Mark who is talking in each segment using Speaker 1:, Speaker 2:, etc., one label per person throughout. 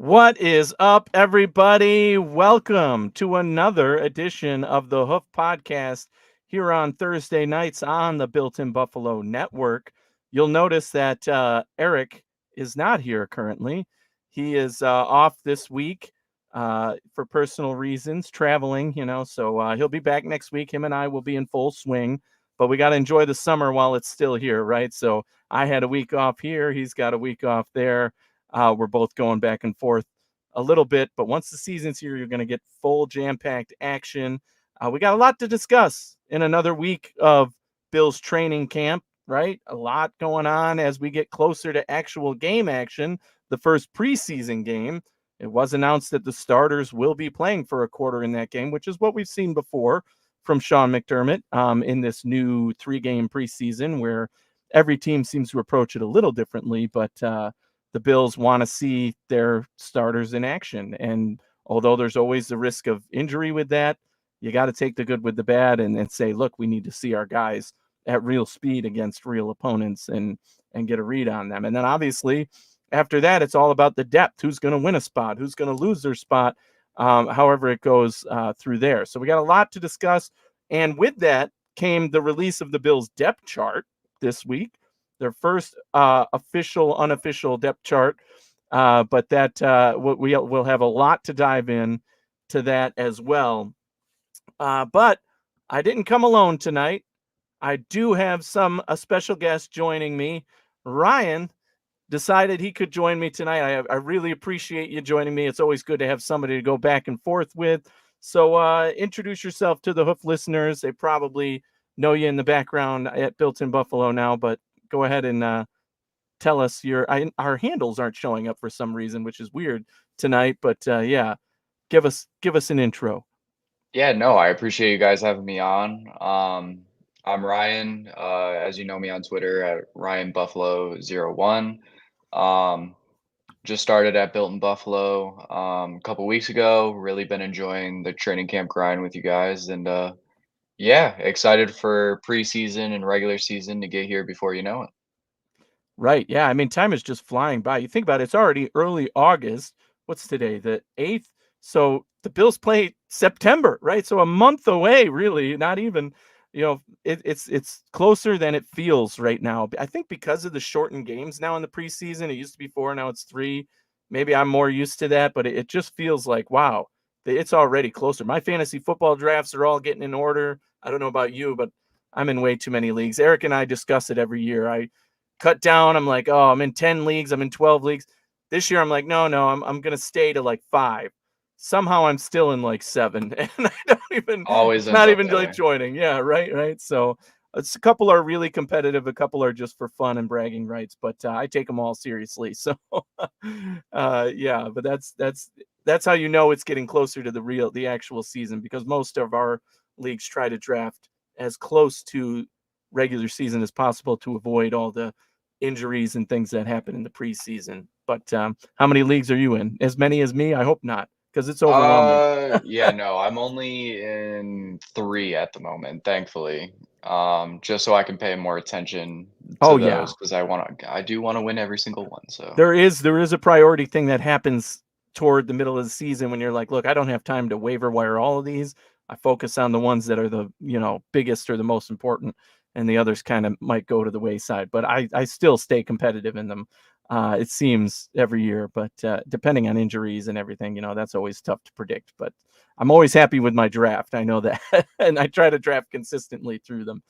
Speaker 1: What is up, everybody? Welcome to another edition of the Hoof Podcast here on Thursday nights on the Built in Buffalo Network. You'll notice that Eric is not here currently. He is off this week for personal reasons, traveling, so he'll be back next week. Him and I will be in full swing, but we got to enjoy the summer while it's still here, right? So I had a week off here. He's got a week off there. We're both going back and forth a little bit, but once the season's here, you're going to get full jam-packed action. We got a lot to discuss in another week of Bills training camp, right? A lot going on as we get closer to actual game action, the first preseason game. It was announced that the starters will be playing for a quarter in that game, which is what we've seen before from Sean McDermott in this new 3-game preseason where every team seems to approach it a little differently, but the Bills want to see their starters in action. And although there's always the risk of injury with that, you got to take the good with the bad and say, look, we need to see our guys at real speed against real opponents and get a read on them. And then obviously after that, it's all about the depth. Who's going to win a spot? Who's going to lose their spot? However it goes through there. So we got a lot to discuss. And with that came the release of the Bills depth chart this week. Their first unofficial depth chart, but that we'll have a lot to dive in to that as well. But I didn't come alone tonight. I do have a special guest joining me. Ryan decided he could join me tonight. I really appreciate you joining me. It's always good to have somebody to go back and forth with. So introduce yourself to the Hoof listeners. They probably know you in the background at Built in Buffalo now, but go ahead and tell us our handles aren't showing up for some reason, which is weird tonight. But yeah, give us an intro.
Speaker 2: Yeah, no, I appreciate you guys having me on. I'm Ryan, as you know me on Twitter at Ryan Buffalo 01. Um, just started at Built in Buffalo a couple weeks ago. Really been enjoying the training camp grind with you guys, and yeah, excited for preseason and regular season to get here before you know it.
Speaker 1: Right. Yeah. I mean, time is just flying by. You think about it, it's already early August. What's today? The 8th. So the Bills play September, right? So a month away, really, not even, it's closer than it feels right now. I think because of the shortened games now in the preseason, it used to be 4, now it's 3. Maybe I'm more used to that, but it just feels like, wow, it's already closer. My fantasy football drafts are all getting in order. I don't know about you, but I'm in way too many leagues. Eric and I discuss it every year. I cut down. I'm like, oh, I'm in 10 leagues. I'm in 12 leagues. This year, I'm like, no, I'm going to stay to like 5. Somehow I'm still in like 7 and I don't even,
Speaker 2: Always
Speaker 1: it's
Speaker 2: ends
Speaker 1: not
Speaker 2: up
Speaker 1: even
Speaker 2: that
Speaker 1: like
Speaker 2: way.
Speaker 1: joining. Yeah. Right. So it's a couple are really competitive. A couple are just for fun and bragging rights, but I take them all seriously. So, yeah, but that's how it's getting closer to the actual season because most of our leagues try to draft as close to regular season as possible to avoid all the injuries and things that happen in the preseason. But how many leagues are you in? As many as me? I hope not, because it's overwhelming.
Speaker 2: Yeah, no, I'm only in 3 at the moment, thankfully. Just so I can pay more attention
Speaker 1: Oh
Speaker 2: to
Speaker 1: yeah,
Speaker 2: those because I do want to win every single one. So
Speaker 1: there is a priority thing that happens toward the middle of the season when you're like, look, I don't have time to waiver wire all of these. I focus on the ones that are the biggest or the most important, and the others kind of might go to the wayside. But I still stay competitive in them. It seems every year, but depending on injuries and everything, that's always tough to predict. But I'm always happy with my draft. I know that, and I try to draft consistently through them.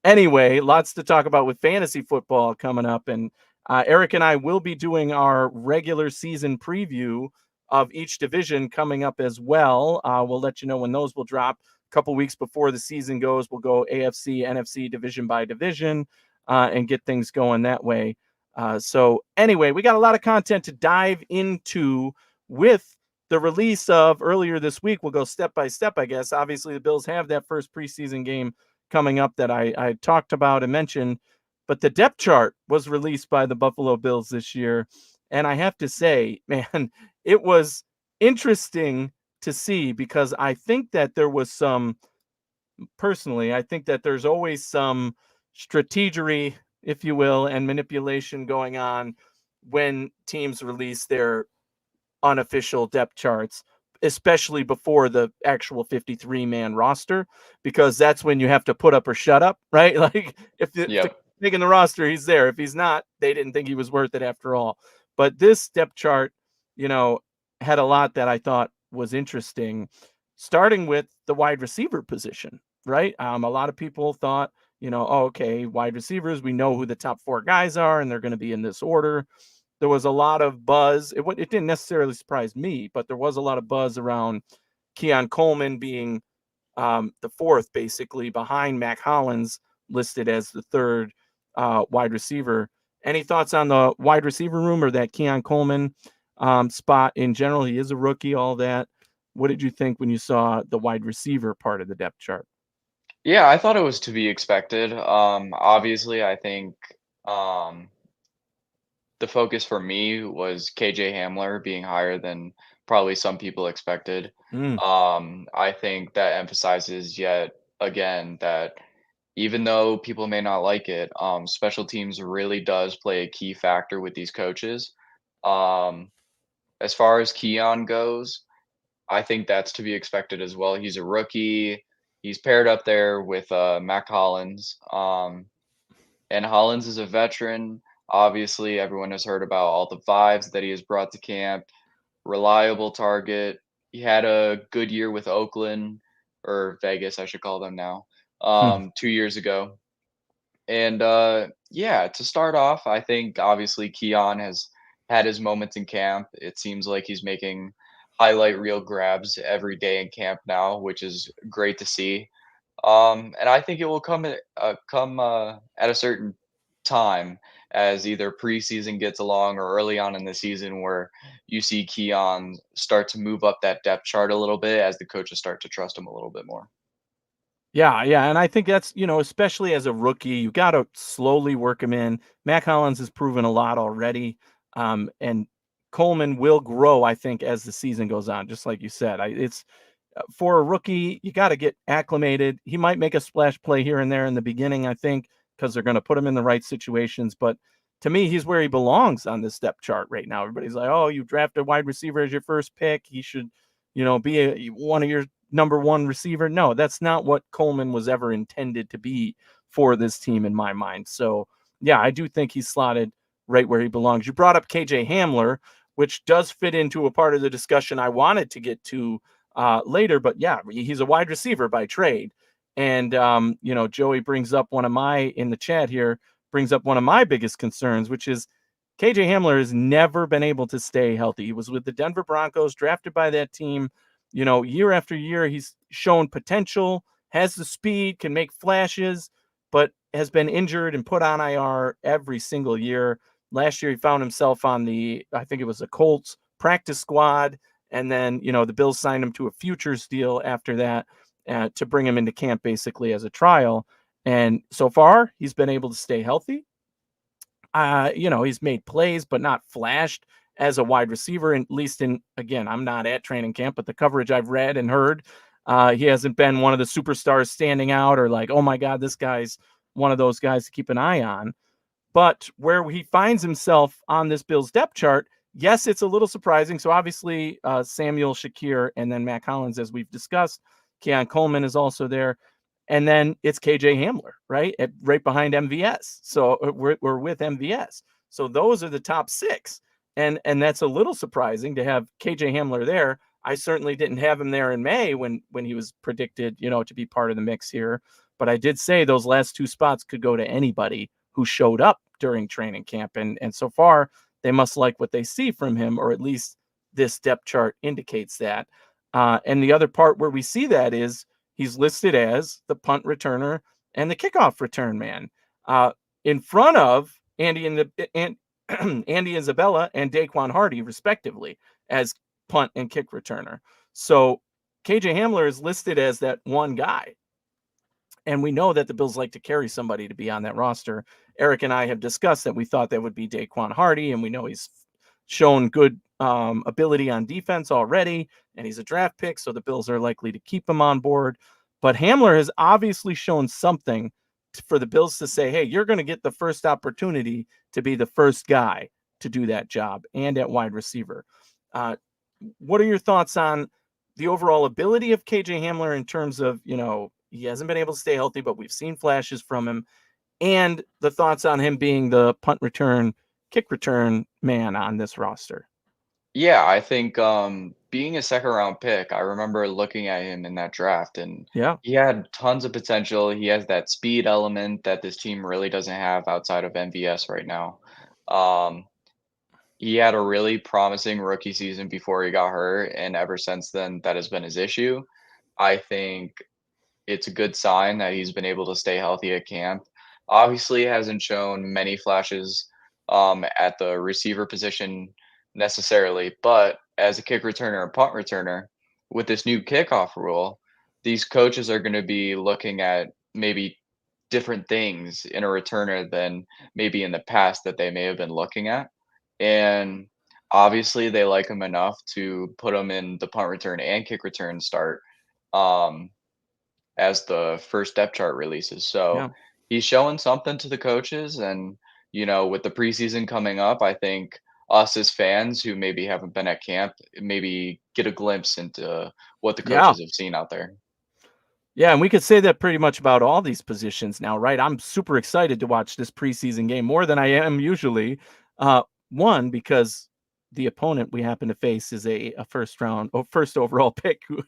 Speaker 1: Anyway, lots to talk about with fantasy football coming up, and Eric and I will be doing our regular season preview of each division coming up as well. We'll let you know when those will drop. A couple weeks before the season goes, we'll go AFC, NFC division by division and get things going that way. So anyway, we got a lot of content to dive into with the release of earlier this week. We'll go step by step, I guess. Obviously, the Bills have that first preseason game coming up that I talked about and mentioned, but the depth chart was released by the Buffalo Bills this year. And I have to say, man, it was interesting to see because I think that there was personally, I think that there's always some strategery, if you will, and manipulation going on when teams release their unofficial depth charts, especially before the actual 53-man roster, because that's when you have to put up or shut up, right? Like if the
Speaker 2: Yep.
Speaker 1: making the roster, he's there. If he's not, they didn't think he was worth it after all. But this depth chart, you know, had a lot that I thought was interesting, starting with the wide receiver position, right? A lot of people thought, oh, okay, wide receivers, we know who the top four guys are, and they're going to be in this order. There was a lot of buzz. It didn't necessarily surprise me, but there was a lot of buzz around Keon Coleman being the fourth, basically behind Mac Hollins, listed as the third wide receiver. Any thoughts on the wide receiver room or that Keon Coleman spot in general? He is a rookie, all that. What did you think when you saw the wide receiver part of the depth chart?
Speaker 2: Yeah, I thought it was to be expected. Obviously, I think um, the focus for me was KJ Hamler being higher than probably some people expected.
Speaker 1: Mm.
Speaker 2: I think that emphasizes yet again that even though people may not like it, special teams really does play a key factor with these coaches. Um, as far as Keon goes, I think that's to be expected as well. He's a rookie. He's paired up there with Mac Hollins. And Hollins is a veteran. Obviously, everyone has heard about all the vibes that he has brought to camp. Reliable target. He had a good year with Oakland or Vegas, I should call them now, 2 years ago. And yeah, to start off, I think obviously Keon has had his moments in camp. It seems like he's making highlight reel grabs every day in camp now, which is great to see. And I think it will come at a certain time as either preseason gets along or early on in the season where you see Keon start to move up that depth chart a little bit as the coaches start to trust him a little bit more.
Speaker 1: Yeah, yeah, and I think that's, especially as a rookie, you gotta slowly work him in. Mac Hollins has proven a lot already, and Coleman will grow, I think, as the season goes on, just like you said. It's for a rookie, you gotta get acclimated. He might make a splash play here and there in the beginning, I think, because they're gonna put him in the right situations, but to me, he's where he belongs on this depth chart right now. Everybody's like, "Oh, you drafted a wide receiver as your first pick. He should, be one of your number one receiver." No, that's not what Coleman was ever intended to be for this team in my mind. So, yeah, I do think he's slotted right where he belongs. You brought up KJ Hamler, which does fit into a part of the discussion I wanted to get to later, but yeah, he's a wide receiver by trade. And, Joey brings up in the chat here, brings up one of my biggest concerns, which is KJ Hamler has never been able to stay healthy. He was with the Denver Broncos, drafted by that team. Year after year, he's shown potential, has the speed, can make flashes, but has been injured and put on IR every single year. Last year, he found himself on I think it was the Colts practice squad. And then, the Bills signed him to a futures deal after that to bring him into camp basically as a trial. And so far, he's been able to stay healthy. He's made plays, but not flashed as a wide receiver. And at least again, I'm not at training camp, but the coverage I've read and heard, he hasn't been one of the superstars standing out or like, oh my God, this guy's one of those guys to keep an eye on. But where he finds himself on this Bills depth chart, yes, it's a little surprising. So obviously, Samuel Shakir and then Mac Hollins, as we've discussed. Keon Coleman is also there. And then it's KJ Hamler, right? Right behind MVS. So we're with MVS. So those are the top six. And that's a little surprising to have KJ Hamler there. I certainly didn't have him there in May when he was predicted, to be part of the mix here. But I did say those last two spots could go to anybody who showed up during training camp. And so far, they must like what they see from him, or at least this depth chart indicates that. And the other part where we see that is he's listed as the punt returner and the kickoff return man, in front of Andy Isabella and Daquan Hardy, respectively, as punt and kick returner. So KJ Hamler is listed as that one guy. And we know that the Bills like to carry somebody to be on that roster. Eric and I have discussed that we thought that would be Daquan Hardy, and we know he's shown good ability on defense already, and he's a draft pick, so the Bills are likely to keep him on board. But Hamler has obviously shown something for the Bills to say, hey, you're going to get the first opportunity to be the first guy to do that job and at wide receiver. what are your thoughts on the overall ability of KJ Hamler in terms of, he hasn't been able to stay healthy, but we've seen flashes from him, and the thoughts on him being the punt return, kick return man on this roster?
Speaker 2: Yeah, I think being a second round pick, I remember looking at him in that draft and
Speaker 1: Yeah.
Speaker 2: he had tons of potential. He has that speed element that this team really doesn't have outside of MVS right now. Um, he had a really promising rookie season before he got hurt, and ever since then, that has been his issue. I think it's a good sign that he's been able to stay healthy at camp. Obviously, hasn't shown many flashes at the receiver position necessarily, but as a kick returner and punt returner, with this new kickoff rule, these coaches are going to be looking at maybe different things in a returner than maybe in the past that they may have been looking at. And obviously, they like him enough to put him in the punt return and kick return start. Um, as the first depth chart releases. So
Speaker 1: Yeah.
Speaker 2: he's showing something to the coaches. And, with the preseason coming up, I think us as fans who maybe haven't been at camp maybe get a glimpse into what the
Speaker 1: Yeah.
Speaker 2: coaches have seen out there.
Speaker 1: Yeah, and we could say that pretty much about all these positions now, right? I'm super excited to watch this preseason game more than I am usually. One, because the opponent we happen to face is a first overall pick who,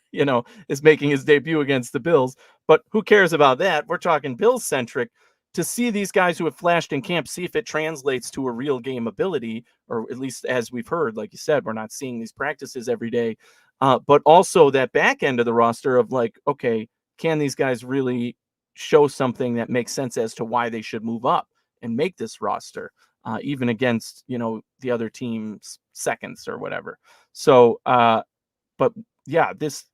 Speaker 1: is making his debut against the Bills. But who cares about that? We're talking Bills centric. To see these guys who have flashed in camp, see if it translates to a real game ability, or at least as we've heard, like you said, we're not seeing these practices every day. But also that back end of the roster of like, okay, can these guys really show something that makes sense as to why they should move up and make this roster, even against, the other team's seconds or whatever. So, but yeah, this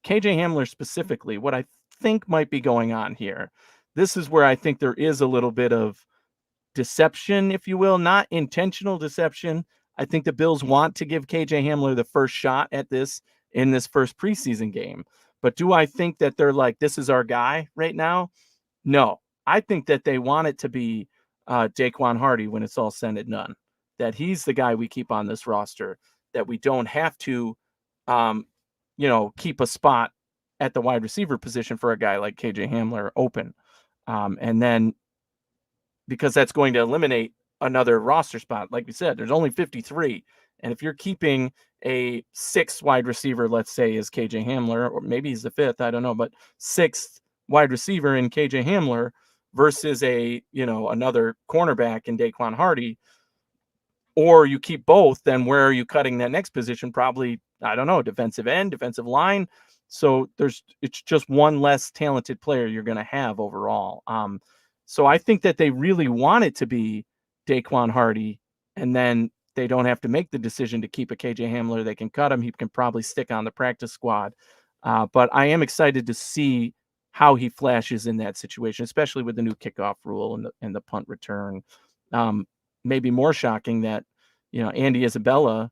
Speaker 1: KJ Hamler specifically, what I think might be going on here, this is where I think there is a little bit of deception, if you will, not intentional deception. I think the Bills want to give KJ Hamler the first shot at this in this first preseason game. But do I think that they're like, this is our guy right now? No. I think that they want it to be Daquan Hardy when it's all said and done, that he's the guy we keep on this roster, that we don't have to, um, keep a spot at the wide receiver position for a guy like KJ Hamler open. And then because that's going to eliminate another roster spot. Like we said, there's only 53. And if you're keeping a sixth wide receiver, let's say is KJ Hamler, or maybe he's the fifth, I don't know, but sixth wide receiver in KJ Hamler versus another cornerback in Daquan Hardy, or you keep both, then where are you cutting that next position? Probably, I don't know, defensive end, defensive line. So it's just one less talented player you're going to have overall. So I think that they really want it to be Daquan Hardy, and then they don't have to make the decision to keep a KJ Hamler. They can cut him. He can probably stick on the practice squad. But I am excited to see how he flashes in that situation, especially with the new kickoff rule and the punt return. Maybe more shocking that, Andy Isabella,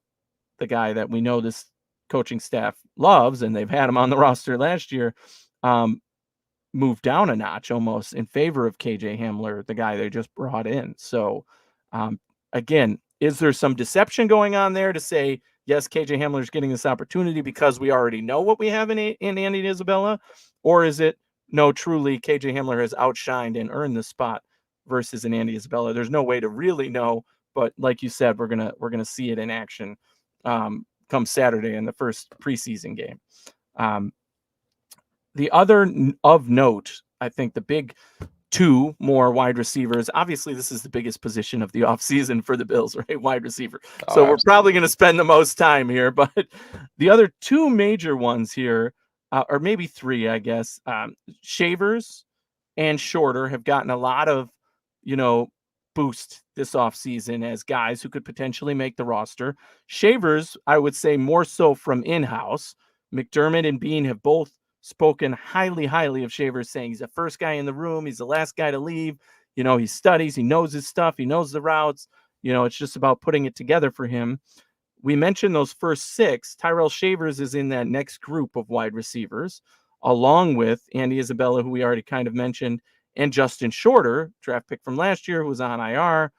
Speaker 1: the guy that we know this coaching staff loves, and they've had him on the roster last year, moved down a notch almost in favor of KJ Hamler, the guy they just brought in. So, again, is there some deception going on there to say, yes, KJ Hamler is getting this opportunity because we already know what we have in Andy Isabella? Or is it, no, truly KJ Hamler has outshined and earned the spot versus an Andy Isabella? There's no way to really know, but like you said, we're gonna see it in action come Saturday in the first preseason game. The other of note, I think the big two more wide receivers. Obviously, this is the biggest position of the offseason for the Bills, right? Wide receiver.
Speaker 2: Oh,
Speaker 1: So we're probably
Speaker 2: absolutely.
Speaker 1: going to spend the most time here. But the other two major ones here, or maybe three, I guess, Shavers and Shorter have gotten a lot of, you know, boost this offseason as guys who could potentially make the roster. Shavers, I would say more so from in-house. McDermott and Bean have both spoken highly, highly of Shavers, saying he's the first guy in the room. He's the last guy to leave. He studies, he knows his stuff, he knows the routes. It's just about putting it together for him. We mentioned those first six. Tyrell Shavers is in that next group of wide receivers, along with Andy Isabella, who we already kind of mentioned, and Justin Shorter, draft pick from last year, who was on IR.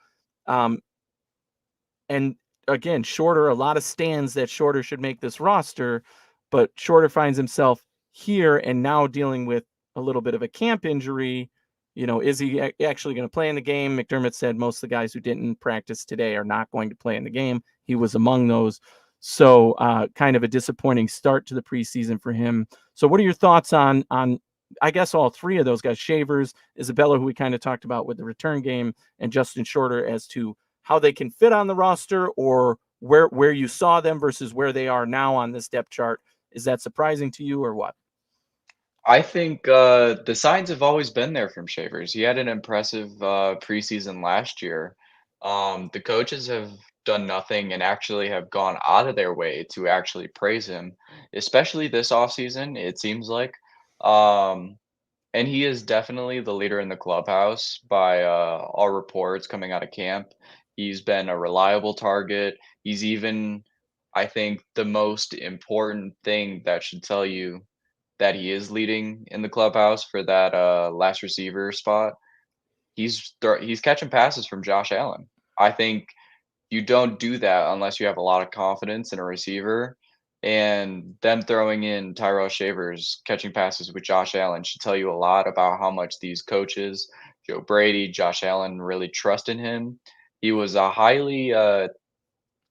Speaker 1: And again, Shorter, a lot of stands that Shorter should make this roster, but Shorter finds himself here and now dealing with a little bit of a camp injury. Is he actually going to play in the game? McDermott said most of the guys who didn't practice today are not going to play in the game. He was among those. So kind of a disappointing start to the preseason for him. So what are your thoughts on I guess all three of those guys, Shavers, Isabella, who we kind of talked about with the return game, and Justin Shorter, as to how they can fit on the roster, or where you saw them versus where they are now on this depth chart? Is that surprising to you or what?
Speaker 2: I think the signs have always been there from Shavers. He had an impressive preseason last year. The coaches have done nothing and actually have gone out of their way to actually praise him, especially this offseason, it seems like. Um, and he is definitely the leader in the clubhouse by all reports coming out of camp. He's been a reliable target. He's even, I think, the most important thing that should tell you that he is leading in the clubhouse for that last receiver spot. He's catching passes from Josh Allen. I think you don't do that unless you have a lot of confidence in a receiver. And them throwing in Tyrell Shavers catching passes with Josh Allen should tell you a lot about how much these coaches, Joe Brady, Josh Allen, really trust in him. He was a highly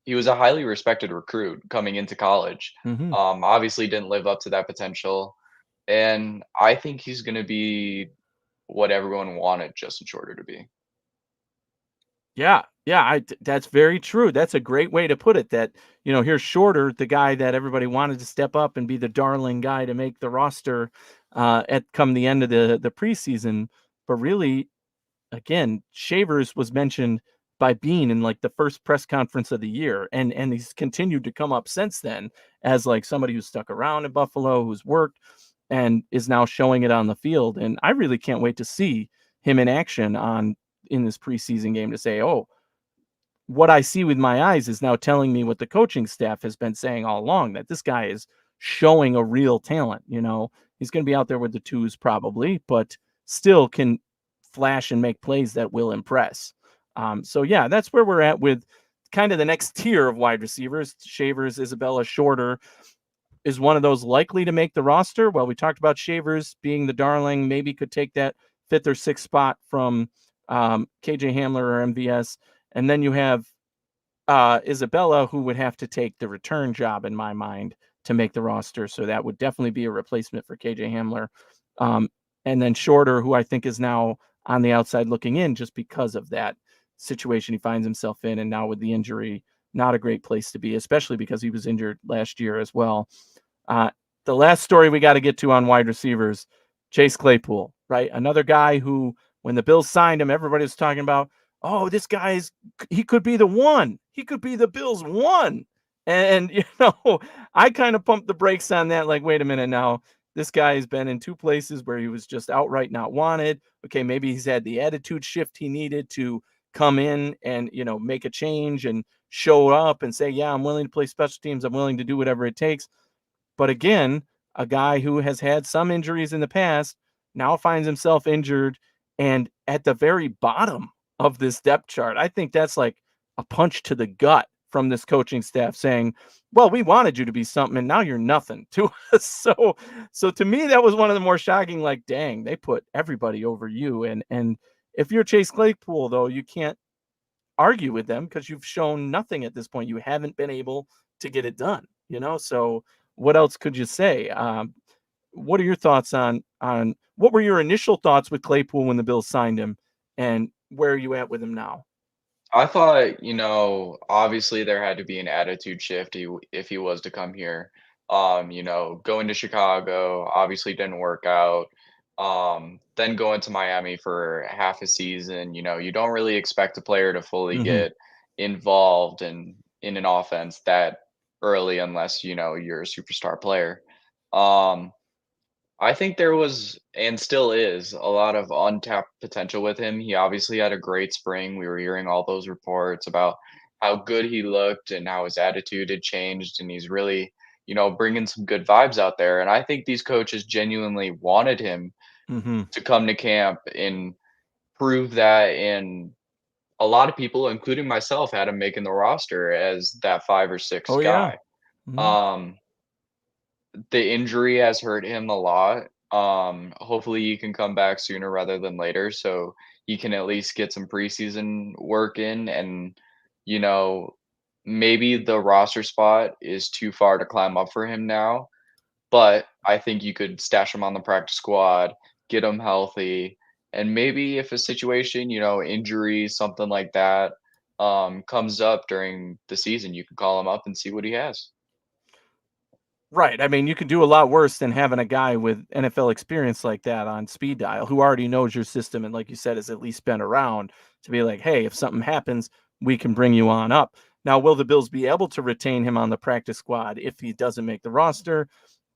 Speaker 2: he was a highly respected recruit coming into college.
Speaker 1: Mm-hmm.
Speaker 2: Obviously didn't live up to that potential. And I think he's going to be what everyone wanted Justin Shorter to be.
Speaker 1: Yeah, yeah, that's very true. That's a great way to put it. That here's Shorter, the guy that everybody wanted to step up and be the darling guy to make the roster at come the end of the preseason, but really, again, Shavers was mentioned by Bean in like the first press conference of the year, and he's continued to come up since then as like somebody who's stuck around in Buffalo, who's worked, and is now showing it on the field. And I really can't wait to see him in action in this preseason game to say, oh, what I see with my eyes is now telling me what the coaching staff has been saying all along, that this guy is showing a real talent. He's going to be out there with the twos probably, but still can flash and make plays that will impress. So yeah, that's where we're at with kind of the next tier of wide receivers. Shavers, Isabella, Shorter is one of those likely to make the roster. Well, we talked about Shavers being the darling, maybe could take that fifth or sixth spot from KJ Hamler or MVS. And then you have Isabella, who would have to take the return job in my mind to make the roster. So that would definitely be a replacement for KJ Hamler. Um, and then Shorter, who I think is now on the outside looking in just because of that situation he finds himself in. And now with the injury, not a great place to be, especially because he was injured last year as well. Uh, the last story we got to get to on wide receivers, Chase Claypool, right? Another guy who, when the Bills signed him, everybody was talking about, oh, he could be the one. He could be the Bills' one. And I kind of pumped the brakes on that. Like, wait a minute now. This guy has been in two places where he was just outright not wanted. Okay, maybe he's had the attitude shift he needed to come in and, make a change and show up and say, yeah, I'm willing to play special teams. I'm willing to do whatever it takes. But again, a guy who has had some injuries in the past now finds himself injured and at the very bottom of this depth chart. I think that's like a punch to the gut from this coaching staff saying, well, we wanted you to be something and now you're nothing to us. So to me, that was one of the more shocking, like, dang, they put everybody over you. And if you're Chase Claypool, though, you can't argue with them because you've shown nothing at this point. You haven't been able to get it done, So what else could you say? What are your thoughts on what were your initial thoughts with Claypool when the Bills signed him, and where are you at with him now?
Speaker 2: I thought, obviously there had to be an attitude shift if he was to come here. Going to Chicago obviously didn't work out. Then going to Miami for half a season, you don't really expect a player to fully
Speaker 1: Hmm.
Speaker 2: get involved in an offense that early unless, you're a superstar player. Um, I think there was and still is a lot of untapped potential with him. He obviously had a great spring. We were hearing all those reports about how good he looked and how his attitude had changed, and he's really, bringing some good vibes out there. And I think these coaches genuinely wanted him
Speaker 1: Hmm.
Speaker 2: to come to camp and prove that and a lot of people, including myself, had him making the roster as that 5 or 6
Speaker 1: Oh yeah.
Speaker 2: guy.
Speaker 1: Mhm.
Speaker 2: Um, the injury has hurt him a lot. Hopefully he can come back sooner rather than later, so he can at least get some preseason work in, and, you know, maybe the roster spot is too far to climb up for him now, but I think you could stash him on the practice squad, get him healthy, and maybe if a situation, injury, something like that, comes up during the season, you can call him up and see what he has.
Speaker 1: Right. I mean, you can do a lot worse than having a guy with NFL experience like that on speed dial who already knows your system and, like you said, has at least been around to be like, hey, if something happens, we can bring you on up. Now, will the Bills be able to retain him on the practice squad if he doesn't make the roster?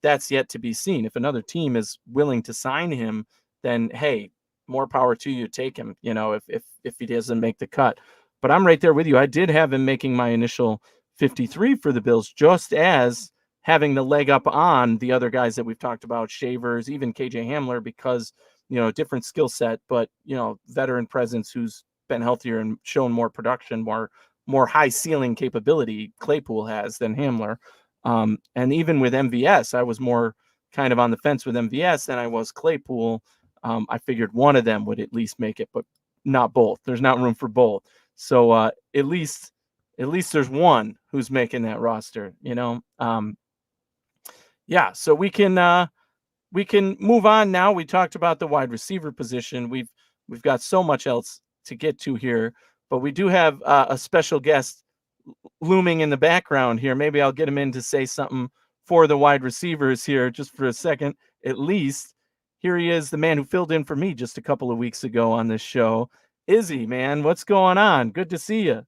Speaker 1: That's yet to be seen. If another team is willing to sign him, then hey, more power to you. Take him, if he doesn't make the cut. But I'm right there with you. I did have him making my initial 53 for the Bills, just as having the leg up on the other guys that we've talked about, Shavers, even KJ Hamler, because, different skill set, but, veteran presence who's been healthier and shown more production, more high ceiling capability Claypool has than Hamler. And even with MVS, I was more kind of on the fence with MVS than I was Claypool. I figured one of them would at least make it, but not both. There's not room for both. So at least there's one who's making that roster, yeah, so we can move on now. We talked about the wide receiver position. We've got so much else to get to here, but we do have a special guest looming in the background here. Maybe I'll get him in to say something for the wide receivers here just for a second, at least. Here he is, the man who filled in for me just a couple of weeks ago on this show. Izzy, man, what's going on? Good to see you.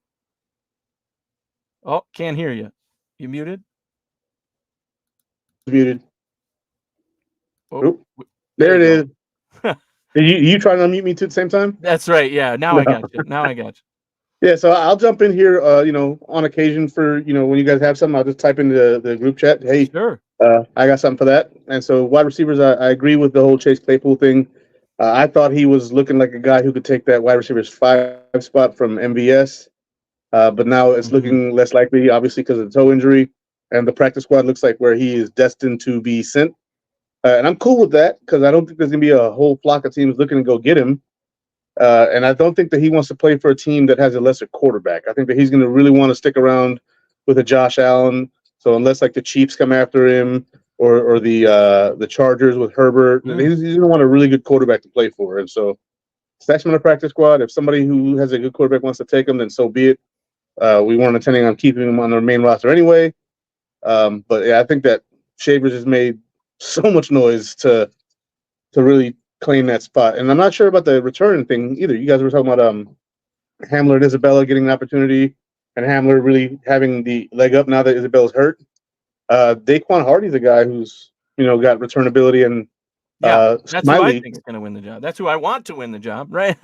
Speaker 1: Oh, can't hear you. You muted?
Speaker 3: Muted.
Speaker 1: Oh,
Speaker 3: Oop,
Speaker 1: there
Speaker 3: there it
Speaker 1: you
Speaker 3: is.
Speaker 1: go.
Speaker 3: You trying to unmute me too at the same time?
Speaker 1: That's right. Yeah. Now
Speaker 3: No.
Speaker 1: I got you. Now I got you.
Speaker 3: Yeah, so I'll jump in here. On occasion for when you guys have something, I'll just type into the group chat. Hey,
Speaker 1: Sure.
Speaker 3: I got something for that. And so wide receivers, I agree with the whole Chase Claypool thing. I thought he was looking like a guy who could take that wide receivers 5 spot from MVS, but now it's looking less likely, obviously because of the toe injury, and the practice squad looks like where he is destined to be sent. And I'm cool with that because I don't think there's going to be a whole flock of teams looking to go get him. And I don't think that he wants to play for a team that has a lesser quarterback. I think that he's going to really want to stick around with a Josh Allen. So unless like the Chiefs come after him or the Chargers with Herbert, he's going to want a really good quarterback to play for. And so stash him on the practice squad. If somebody who has a good quarterback wants to take him, then so be it. We weren't intending on keeping him on our main roster anyway. But yeah, I think that Shavers has made so much noise to really claim that spot. And I'm not sure about the return thing either. You guys were talking about Hamler and Isabella getting an opportunity, and Hamler really having the leg up now that Isabella's hurt. Daquan Hardy's a guy who's got returnability, and
Speaker 1: that's who I
Speaker 3: Smiley.
Speaker 1: think is going to win the job. That's who I want to win the job, right?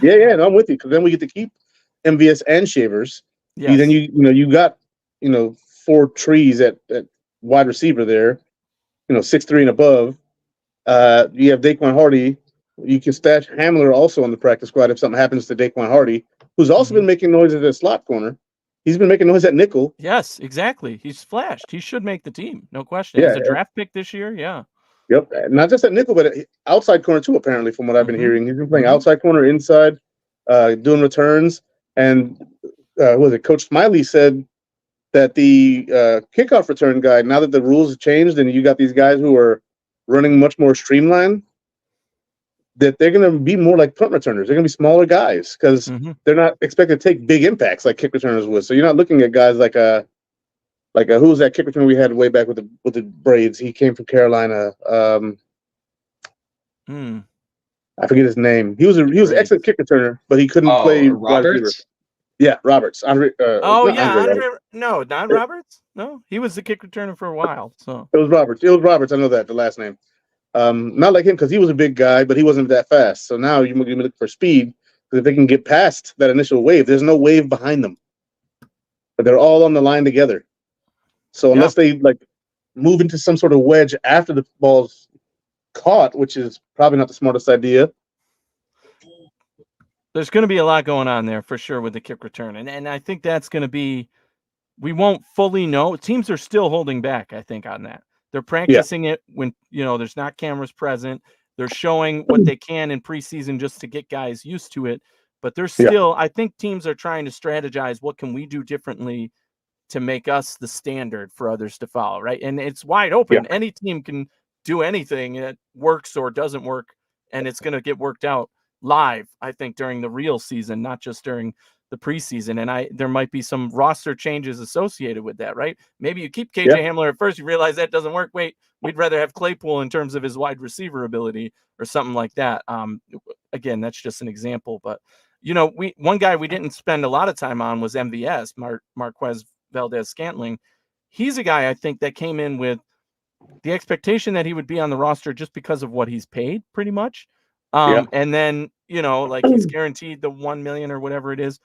Speaker 3: Yeah, no, I'm with you because then we get to keep MVS and Shavers.
Speaker 1: Yes.
Speaker 3: Then you got 4 trees at wide receiver there, 6'3" and above. You have Daquan Hardy. You can stash Hamler also on the practice squad if something happens to Daquan Hardy, who's also been making noise at the slot corner. He's been making noise at nickel.
Speaker 1: Yes, exactly. He's flashed. He should make the team, no question.
Speaker 3: Yeah,
Speaker 1: As a draft pick this year, yeah.
Speaker 3: Yep, not just at nickel, but outside corner too. Apparently, from what I've been hearing, he's been playing outside corner, inside, doing returns. And was it Coach Smiley said that the kickoff return guy, now that the rules have changed and you got these guys who are running much more streamlined, that they're going to be more like punt returners. They're going to be smaller guys because they're not expected to take big impacts like kick returners would. So you're not looking at guys like who was that kick returner we had way back with the braids? He came from Carolina. I forget his name. He was an excellent kick returner, but he couldn't play wide receiver. Yeah, Roberts. Andre.
Speaker 1: No, not Roberts. No, he was the kick returner for a while. So
Speaker 3: it was Roberts. I know that the last name. Not like him because he was a big guy, but he wasn't that fast. So now you're going to look for speed because if they can get past that initial wave, there's no wave behind them. But they're all on the line together. So unless they move into some sort of wedge after the ball's caught, which is probably not the smartest idea.
Speaker 1: There's going to be a lot going on there for sure with the kick return. And I think that's going to be, we won't fully know. Teams are still holding back, I think, on that. They're practicing it when, there's not cameras present. They're showing what they can in preseason just to get guys used to it. But there's still, I think teams are trying to strategize, what can we do differently to make us the standard for others to follow, right? And it's wide open.
Speaker 3: Yeah.
Speaker 1: Any team can do anything that works or doesn't work, and it's going to get worked out live, I think, during the real season, not just during the preseason. And there might be some roster changes associated with that, right? Maybe you keep KJ Hamler at first, you realize that doesn't work. Wait, we'd rather have Claypool in terms of his wide receiver ability or something like that. Again, that's just an example, but one guy we didn't spend a lot of time on was MVS, Marquez Valdez-Scantling. He's a guy I think that came in with the expectation that he would be on the roster just because of what he's paid, pretty much. And then, like he's guaranteed the 1 million or whatever it is.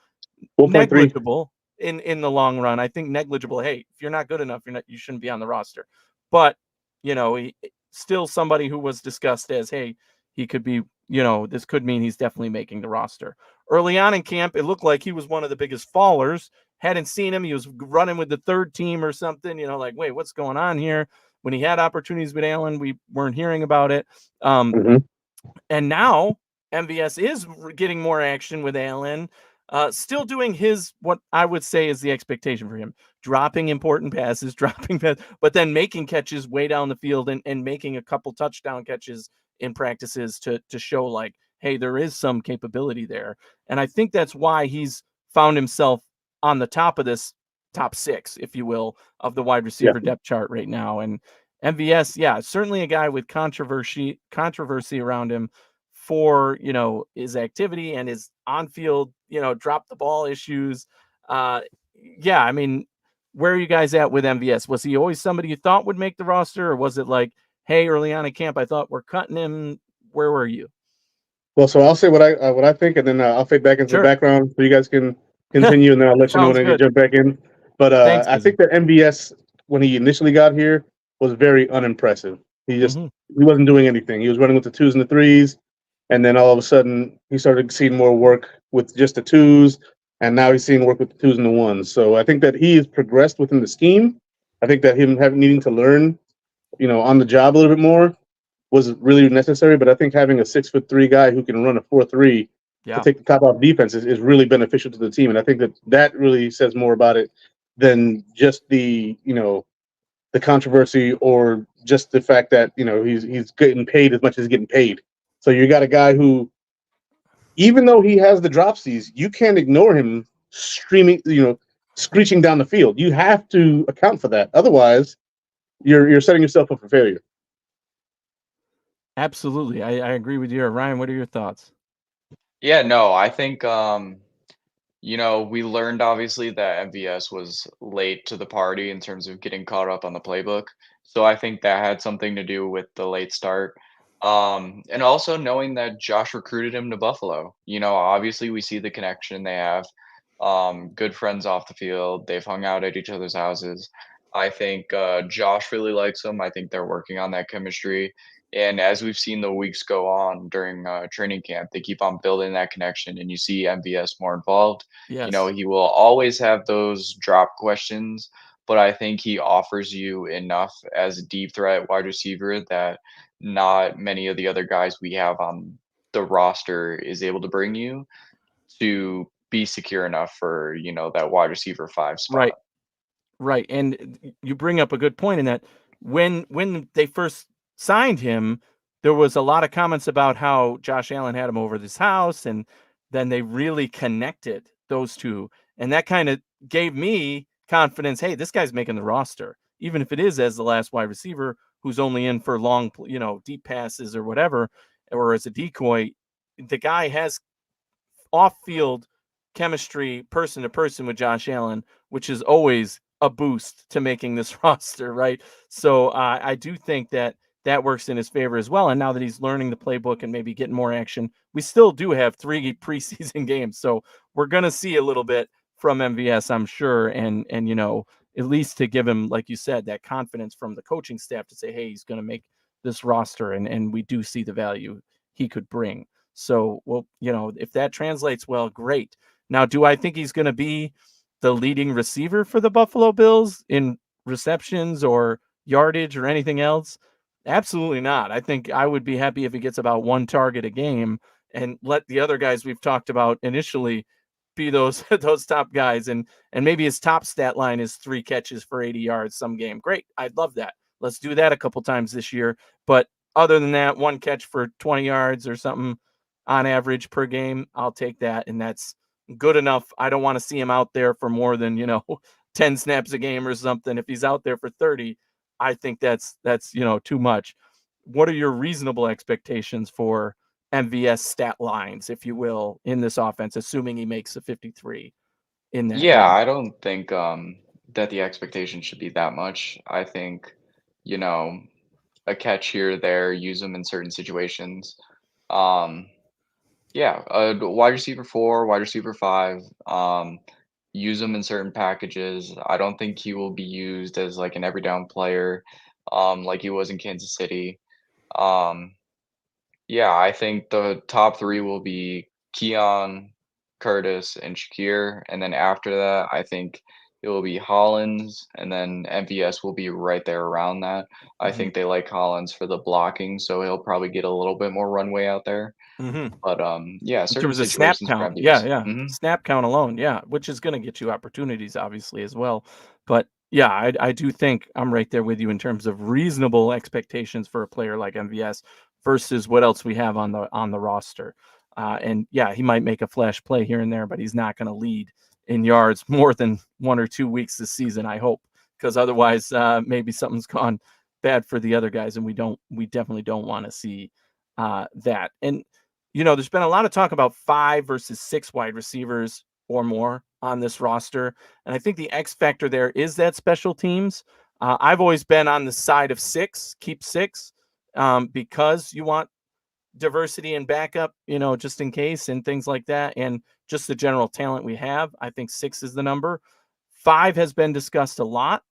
Speaker 3: 1.3.
Speaker 1: Negligible in the long run. I think negligible. Hey, if you're not good enough, you shouldn't be on the roster. But, he still somebody who was discussed as, hey, he could be, this could mean he's definitely making the roster. Early on in camp, it looked like he was one of the biggest fallers. Hadn't seen him. He was running with the third team or something, like, wait, what's going on here? When he had opportunities with Allen, we weren't hearing about it. And now MVS is getting more action with Allen, still doing what I would say is the expectation for him, dropping important passes, but then making catches way down the field and making a couple touchdown catches in practices to show like, hey, there is some capability there. And I think that's why he's found himself on the top of this top 6, if you will, of the wide receiver depth chart right now. And MVS, certainly a guy with controversy around him for, his activity and his on-field, drop the ball issues. I mean, where are you guys at with MVS? Was he always somebody you thought would make the roster, or was it like, hey, early on in camp, I thought we're cutting him? Where were you?
Speaker 3: Well, so I'll say what I think, and then I'll fade back into the background so you guys can continue, and then I'll let you know when I jump back in. But
Speaker 1: Thanks,
Speaker 3: I think that MVS, when he initially got here, was very unimpressive. He just he wasn't doing anything. He was running with the 2s and the 3s, and then all of a sudden he started seeing more work with just the 2s, and now he's seeing work with the 2s and the 1s. So I think that he has progressed within the scheme. I think that him needing to learn, on the job a little bit more was really necessary. But I think having a 6'3" guy who can run a 4.3 to take the top off defense is really beneficial to the team. And I think that really says more about it than just the controversy or just the fact that he's getting paid as much as he's getting paid. So you got a guy who, even though he has the dropsies, you can't ignore him screeching down the field. You have to account for that. Otherwise, you're setting yourself up for failure.
Speaker 1: Absolutely. I agree with you. Ryan, what are your thoughts?
Speaker 2: Yeah, no, I think we learned obviously that MVS was late to the party in terms of getting caught up on the playbook. So I think that had something to do with the late start. And also knowing that Josh recruited him to Buffalo. Obviously we see the connection they have. Good friends off the field. They've hung out at each other's houses. I think Josh really likes him. I think they're working on that chemistry. And as we've seen the weeks go on during training camp, they keep on building that connection, and you see MVS more involved.
Speaker 1: Yes.
Speaker 2: He will always have those drop questions, but I think he offers you enough as a deep threat wide receiver that not many of the other guys we have on the roster is able to bring you to be secure enough for, that wide receiver 5 spot.
Speaker 1: Right. And you bring up a good point in that when they first signed him, there was a lot of comments about how Josh Allen had him over this house, and then they really connected those two. And that kind of gave me confidence. Hey, this guy's making the roster, even if it is as the last wide receiver who's only in for long, deep passes or whatever, or as a decoy. The guy has off-field chemistry person to person with Josh Allen, which is always a boost to making this roster, right? So I do think that works in his favor as well. And now that he's learning the playbook and maybe getting more action, we still do have 3 preseason games. So we're going to see a little bit from MVS, I'm sure. And at least to give him, like you said, that confidence from the coaching staff to say, hey, he's going to make this roster. And we do see the value he could bring. So, well, if that translates well, great. Now, do I think he's going to be the leading receiver for the Buffalo Bills in receptions or yardage or anything else? Absolutely not. I think I would be happy if he gets about one target a game and let the other guys we've talked about initially be those those top guys, and maybe his top stat line is 3 catches for 80 yards some game. Great. I'd love that. Let's do that a couple times this year. But other than that, 1 catch for 20 yards or something on average per game, I'll take that, and that's good enough. I don't want to see him out there for more than, 10 snaps a game or something. If he's out there for 30, I think that's too much. What are your reasonable expectations for MVS stat lines, if you will, in this offense, assuming he makes a 53 in that
Speaker 2: Yeah,
Speaker 1: game?
Speaker 2: I don't think that the expectation should be that much. I think, you know, a catch here or there, use them in certain situations. Um, yeah, wide receiver 4, wide receiver 5, use them in certain packages. I don't think he will be used as like an every down player, like he was in Kansas City. Um, yeah, I think the top 3 will be Keon, Curtis, and Shakir, and then after that, I think it will be Hollins, and then MVS will be right there around that. I
Speaker 1: Mhm.
Speaker 2: think they like Hollins for the blocking, so he'll probably get a little bit more runway out there.
Speaker 1: Mhm.
Speaker 2: But, yeah,
Speaker 1: In
Speaker 2: certain
Speaker 1: terms of snap
Speaker 2: situations for
Speaker 1: count, yeah,
Speaker 2: MVS.
Speaker 1: yeah.
Speaker 2: Mhm.
Speaker 1: Snap count alone, yeah, which is gonna get you opportunities, obviously, as well. But, yeah, I do think I'm right there with you in terms of reasonable expectations for a player like MVS versus what else we have on the roster. And, yeah, he might make a flash play here and there, but he's not gonna lead in yards more than 1 or 2 weeks this season, I hope, because otherwise, maybe something's gone bad for the other guys, and we definitely don't wanna see, that. And there's been a lot of talk about 5 versus 6 wide receivers or more on this roster. And I think the X factor there is that special teams. I've always been on the side of 6, keep 6, because you want diversity and backup, just in case and things like that. And just the general talent we have. I think 6 is the number. 5 has been discussed a lot.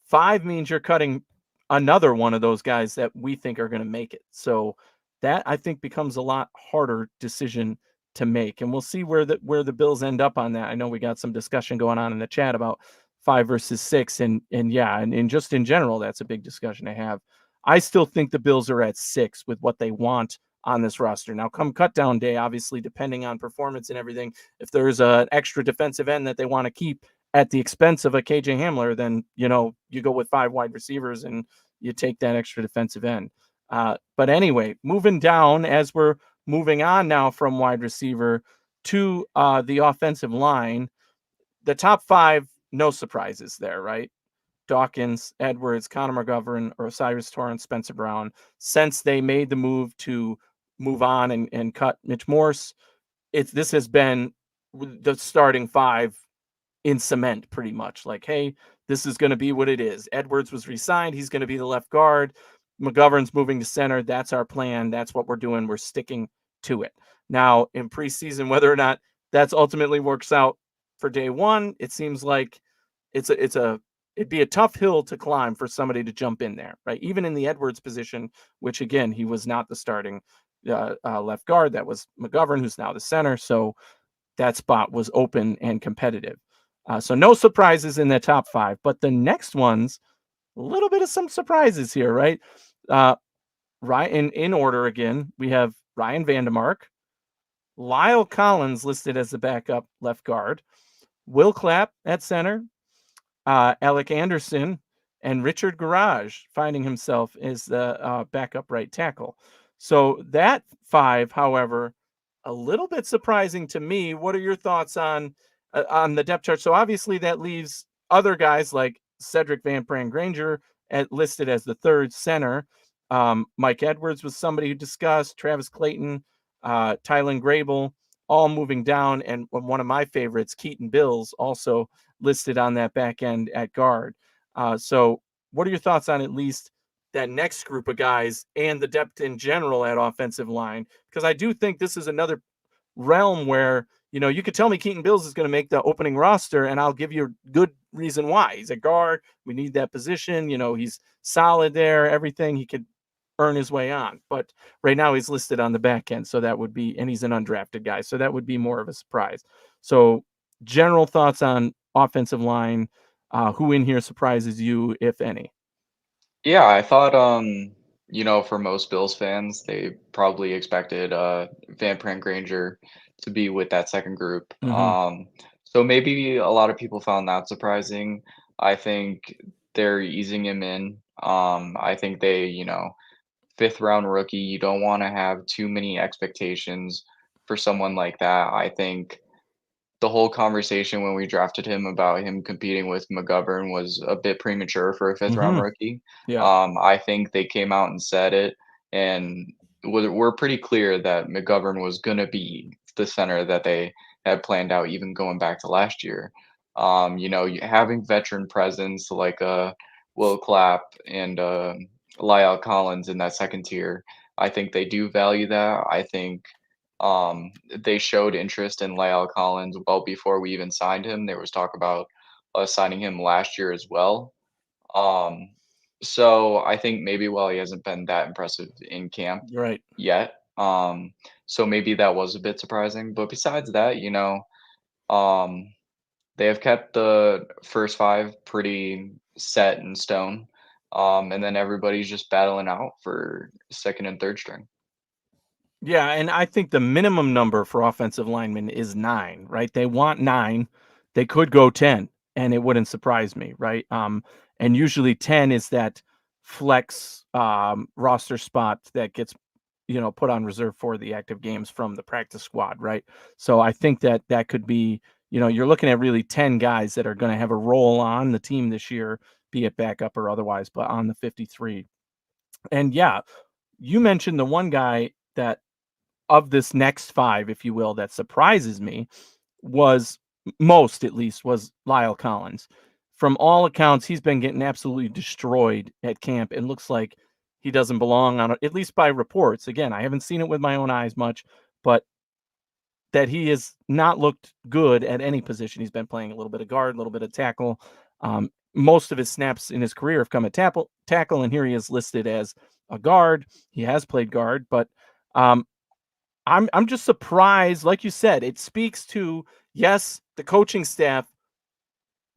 Speaker 1: 5 means you're cutting another one of those guys that we think are gonna make it. So that, I think, becomes a lot harder decision to make, and we'll see where the Bills end up on that. I know we got some discussion going on in the chat about 5 versus 6, and yeah, and just in general, that's a big discussion to have. I still think the Bills are at 6 with what they want on this roster. Now, come cut down day, obviously, depending on performance and everything, if there's an extra defensive end that they wanna keep at the expense of a KJ Hamler, then you go with 5 wide receivers and you take that extra defensive end. But anyway, moving down as we're moving on now from wide receiver to the offensive line, the top 5, no surprises there, right? Dawkins, Edwards, Connor McGovern, or Cyrus Torrance, Spencer Brown. Since they made the move to move on and cut Mitch Morse, this has been the starting 5 in cement pretty much. Like, hey, this is going to be what it is. Edwards was re-signed. He's going to be the left guard. McGovern's moving to center. That's our plan. That's what we're doing. We're sticking to it. Now, in preseason, whether or not that's ultimately works out for day one, it seems like it'd be a tough hill to climb for somebody to jump in there, right? Even in the Edwards position, which again, he was not the starting left guard. That was McGovern, who's now the center. So that spot was open and competitive. So no surprises in the top 5, but the next ones, a little bit of some surprises here, right? Ryan, in order again, we have Ryan Vandemark, Lyle Collins listed as the backup left guard, Will Clapp at center, Alec Anderson, and Richard Garage finding himself as the backup right tackle. So that 5, however, a little bit surprising to me. What are your thoughts on the depth chart? So obviously that leaves other guys like Cedric Van Pran Granger listed as the 3rd center. Mike Edwards was somebody who discussed, Travis Clayton, Tylen Grable, all moving down, and one of my favorites, Keaton Bills, also listed on that back end at guard. So what are your thoughts on at least that next group of guys and the depth in general at offensive line? Because I do think this is another realm where, you could tell me Keaton Bills is going to make the opening roster, and I'll give you a good reason why. He's a guard. We need that position. He's solid there, everything. He could earn his way on. But right now he's listed on the back end, so that would be, and he's an undrafted guy, so that would be more of a surprise. So general thoughts on offensive line, who in here surprises you, if any?
Speaker 2: Yeah, I thought, for most Bills fans, they probably expected Van Pran Granger to be with that second group.
Speaker 1: Mm-hmm.
Speaker 2: So maybe a lot of people found that surprising. I think they're easing him in. I think fifth round rookie, you don't want to have too many expectations for someone like that. I think the whole conversation when we drafted him about him competing with McGovern was a bit premature for a fifth round
Speaker 1: Mm-hmm.
Speaker 2: rookie.
Speaker 1: Yeah.
Speaker 2: I think they came out and said it, and we're pretty clear that McGovern was going to be the center that they had planned out, even going back to last year. Having veteran presence like Will Clapp and Lyle Collins in that second tier, I think they do value that. I think they showed interest in Lyle Collins well before we even signed him. There was talk about us signing him last year as well. Um, so I think maybe while he hasn't been that impressive in camp
Speaker 1: Right.
Speaker 2: yet, so maybe that was a bit surprising. But besides that, um, they have kept the first five pretty set in stone. And then everybody's just battling out for second and third string.
Speaker 1: Yeah, and I think the minimum number for offensive linemen is 9, right? They want 9. They could go 10, and it wouldn't surprise me, right? And usually 10 is that flex roster spot that gets put on reserve for the active games from the practice squad, right? So I think that could be, you're looking at really 10 guys that are going to have a role on the team this year, be it backup or otherwise, but on the 53. And yeah, you mentioned the one guy that of this next 5, if you will, that surprises me was most, at least, was Lyle Collins. From all accounts, he's been getting absolutely destroyed at camp and looks like he doesn't belong on it, at least by reports. Again, I haven't seen it with my own eyes much, but that he has not looked good at any position. He's been playing a little bit of guard, a little bit of tackle. Most of his snaps in his career have come at tackle, and here he is listed as a guard. He has played guard, but I'm just surprised. Like you said, it speaks to, yes, the coaching staff,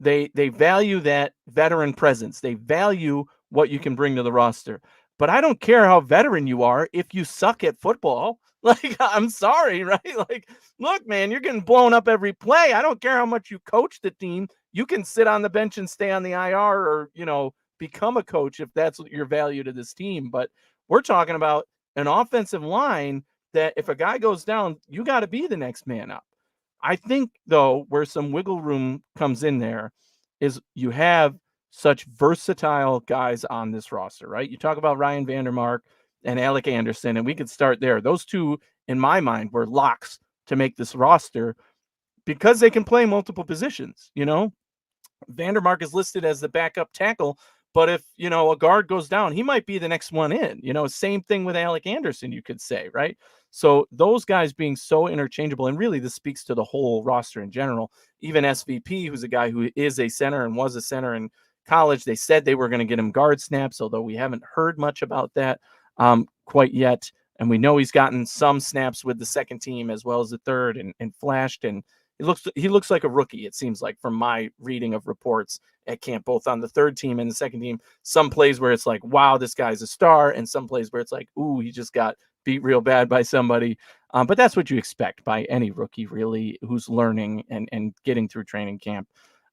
Speaker 1: they value that veteran presence. They value what you can bring to the roster. But I don't care how veteran you are if you suck at football. Like, I'm sorry, right? Like, look, man, you're getting blown up every play. I don't care how much you coach the team. You can sit on the bench and stay on the IR or, become a coach if that's your value to this team. But we're talking about an offensive line that if a guy goes down, you got to be the next man up. I think, though, where some wiggle room comes in there is you have such versatile guys on this roster, right? You talk about Ryan Vandermark and Alec Anderson, and we could start there. Those two, in my mind, were locks to make this roster because they can play multiple positions. Vandermark is listed as the backup tackle, but if, a guard goes down, he might be the next one in. Same thing with Alec Anderson, you could say, right? So those guys being so interchangeable, and really this speaks to the whole roster in general. Even SVP, who's a guy who is a center and was a center in college, they said they were going to get him guard snaps, although we haven't heard much about that quite yet. And we know he's gotten some snaps with the second team as well as the third and flashed. And he looks like a rookie, it seems like, from my reading of reports at camp, both on the third team and the second team. Some plays where it's like, wow, this guy's a star, and some plays where it's like, ooh, he just got beat real bad by somebody. But that's what you expect by any rookie, really, who's learning and getting through training camp.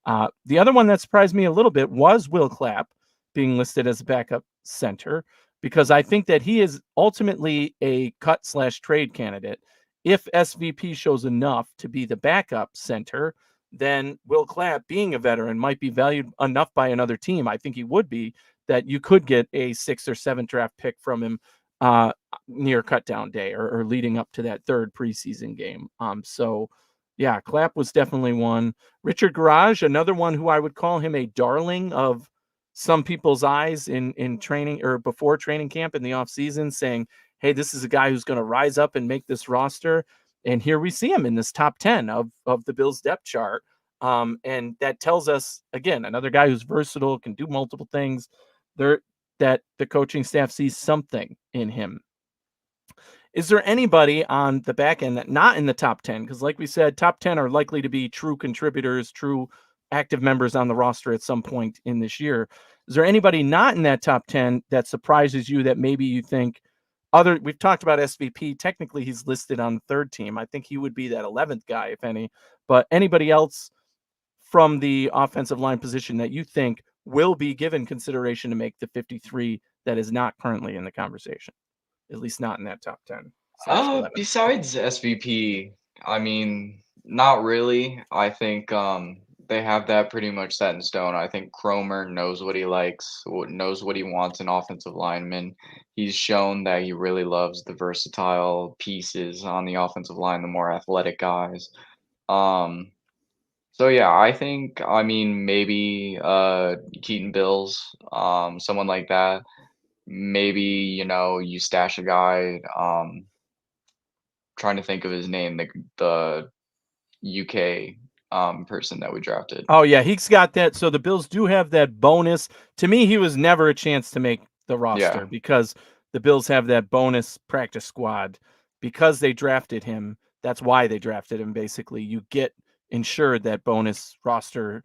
Speaker 1: The other one that surprised me a little bit was Will Clapp being listed as a backup center, because I think that he is ultimately a cut/trade candidate. If SVP shows enough to be the backup center, then Will Clapp, being a veteran, might be valued enough by another team. I think he would be, that you could get a 6th or 7th draft pick from him near cutdown day or leading up to that third preseason game. So yeah, Clapp was definitely one. Richard Garage, another one who I would call him a darling of some people's eyes in training or before training camp in the offseason, saying, hey, this is a guy who's going to rise up and make this roster. And here we see him in this top 10 of the Bills depth chart. And that tells us, again, another guy who's versatile, can do multiple things. that the coaching staff sees something in him. Is there anybody on the back end that not in the top 10? Because, like we said, top 10 are likely to be true contributors, true active members on the roster at some point in this year. Is there anybody not in that top 10 that surprises you that maybe you think we've talked about SVP. Technically, he's listed on the third team. I think he would be that 11th guy, if any. But anybody else from the offensive line position that you think will be given consideration to make the 53 that is not currently in the conversation? At least not in that top 10/11.
Speaker 2: Besides SVP, I mean, not really. I think they have that pretty much set in stone. I think Cromer knows what he likes, knows what he wants in offensive linemen. He's shown that he really loves the versatile pieces on the offensive line, the more athletic guys. So yeah, I mean maybe Keaton Bills, someone like that. Maybe, you stash a guy, trying to think of his name, the UK person that we drafted.
Speaker 1: Oh, yeah, he's got that. So the Bills do have that bonus. To me, he was never a chance to make the roster because the Bills have that bonus practice squad because they drafted him. That's why they drafted him. Basically, you get insured that bonus roster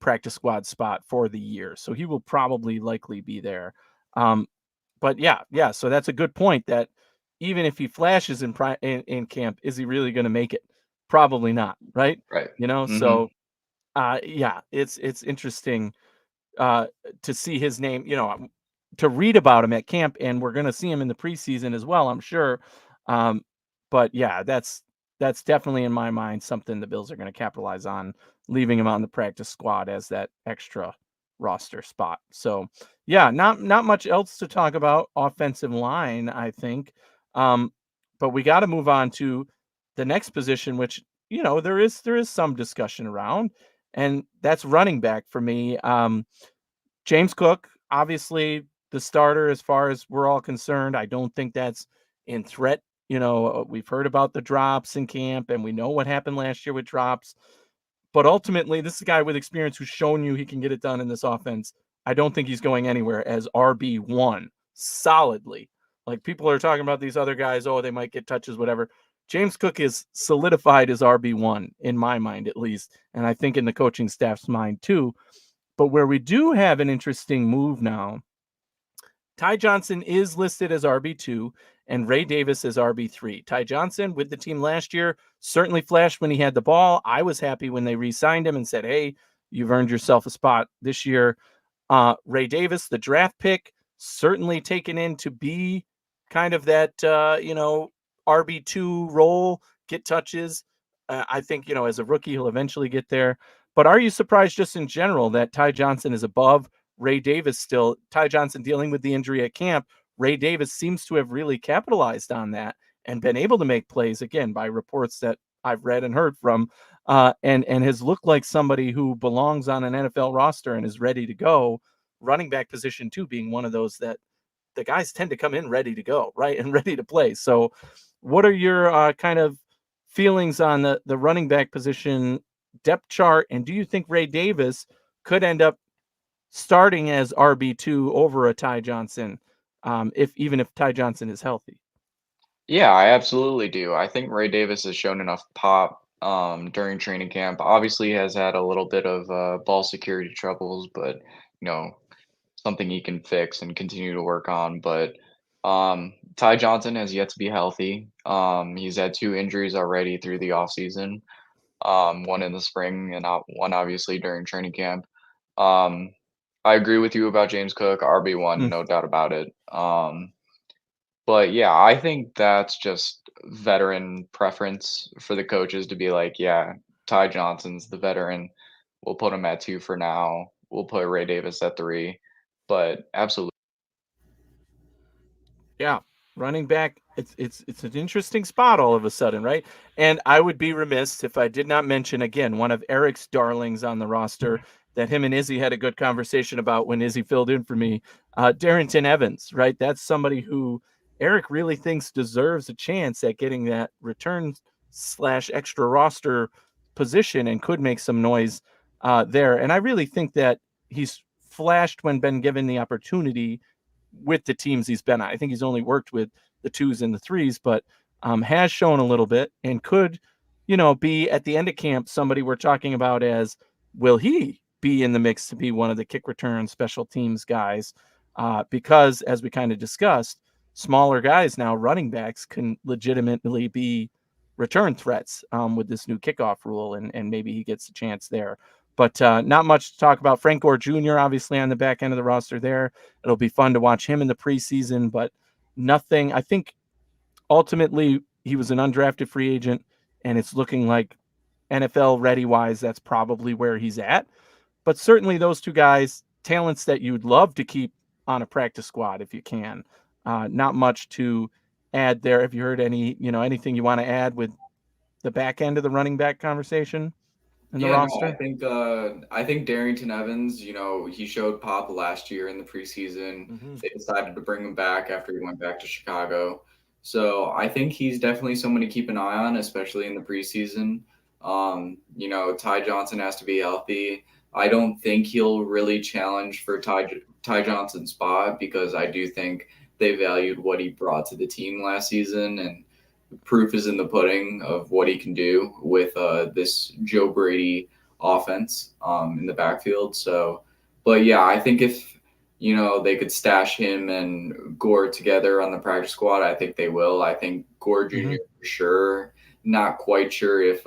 Speaker 1: practice squad spot for the year. So he will probably likely be there. But yeah. So that's a good point that even if he flashes in camp, is he really going to make it? Probably not. Right.
Speaker 2: Right.
Speaker 1: So yeah, it's interesting to see his name, to read about him at camp, and we're going to see him in the preseason as well, I'm sure. But yeah, that's definitely in my mind something the Bills are going to capitalize on, leaving him on the practice squad as that extra roster spot. So yeah, not much else to talk about offensive line, I think. But we got to move on to the next position, which there is some discussion around, and that's running back for me. James Cook, obviously the starter as far as we're all concerned. I don't think that's in threat. We've heard about the drops in camp, and we know what happened last year with drops. But ultimately, this is a guy with experience who's shown you he can get it done in this offense. I don't think he's going anywhere as RB1 solidly. Like, people are talking about these other guys, they might get touches, whatever. James Cook is solidified as RB1 in my mind, at least, and I think in the coaching staff's mind too. But where we do have an interesting move now, Ty Johnson is listed as RB2 and Ray Davis as RB3. Ty Johnson with the team last year certainly flashed when he had the ball. I was happy when they re-signed him and said, hey, you've earned yourself a spot this year. Ray Davis, the draft pick, certainly taken in to be kind of that, RB2 role, get touches. I think, as a rookie, he'll eventually get there. But are you surprised just in general that Ty Johnson is above Ray Davis still? Ty Johnson dealing with the injury at camp. Ray Davis seems to have really capitalized on that and been able to make plays, again, by reports that I've read and heard from, and has looked like somebody who belongs on an NFL roster and is ready to go. Running back position, too, being one of those that the guys tend to come in ready to go, right, and ready to play. So what are your kind of feelings on the running back position depth chart? And do you think Ray Davis could end up starting as RB2 over a Ty Johnson, even if Ty Johnson is healthy?
Speaker 2: Yeah, I absolutely do. I think Ray Davis has shown enough pop during training camp. Obviously, has had a little bit of ball security troubles, but something he can fix and continue to work on. But Ty Johnson has yet to be healthy. He's had 2 injuries already through the offseason, one in the spring and one obviously during training camp. I agree with you about James Cook, RB1, no doubt about it. But yeah, I think that's just veteran preference for the coaches to be like, yeah, Ty Johnson's the veteran. We'll put him at 2 for now. We'll put Ray Davis at 3. But absolutely.
Speaker 1: Yeah, running back, it's an interesting spot all of a sudden, right? And I would be remiss if I did not mention again one of Eric's darlings on the roster that him and Izzy had a good conversation about when Izzy filled in for me, Darrington Evans, right? That's somebody who Eric really thinks deserves a chance at getting that return / extra roster position and could make some noise there. And I really think that he's flashed when been given the opportunity with the teams he's been at. I think he's only worked with the 2s and the 3s, but has shown a little bit and could, be at the end of camp somebody we're talking about as, will he be in the mix to be one of the kick return special teams guys? Because as we kind of discussed, smaller guys now, running backs, can legitimately be return threats with this new kickoff rule, and maybe he gets a chance there. But not much to talk about. Frank Gore Jr., obviously, on the back end of the roster there. It'll be fun to watch him in the preseason, but nothing. I think ultimately he was an undrafted free agent, and it's looking like NFL ready-wise, that's probably where he's at. But certainly those two guys, talents that you'd love to keep on a practice squad if you can. Not much to add there. Have you heard anything you want to add with the back end of the running back conversation in the roster?
Speaker 4: No, I think Darrington Evans, he showed pop last year in the preseason.
Speaker 1: Mm-hmm.
Speaker 4: They decided to bring him back after he went back to Chicago. So I think he's definitely someone to keep an eye on, especially in the preseason. Ty Johnson has to be healthy. I don't think he'll really challenge for Ty Johnson's spot, because I do think they valued what he brought to the team last season, and proof is in the pudding of what he can do with this Joe Brady offense in the backfield. So, but yeah, I think if they could stash him and Gore together on the practice squad, I think they will. I think Gore Jr. for sure. Not quite sure if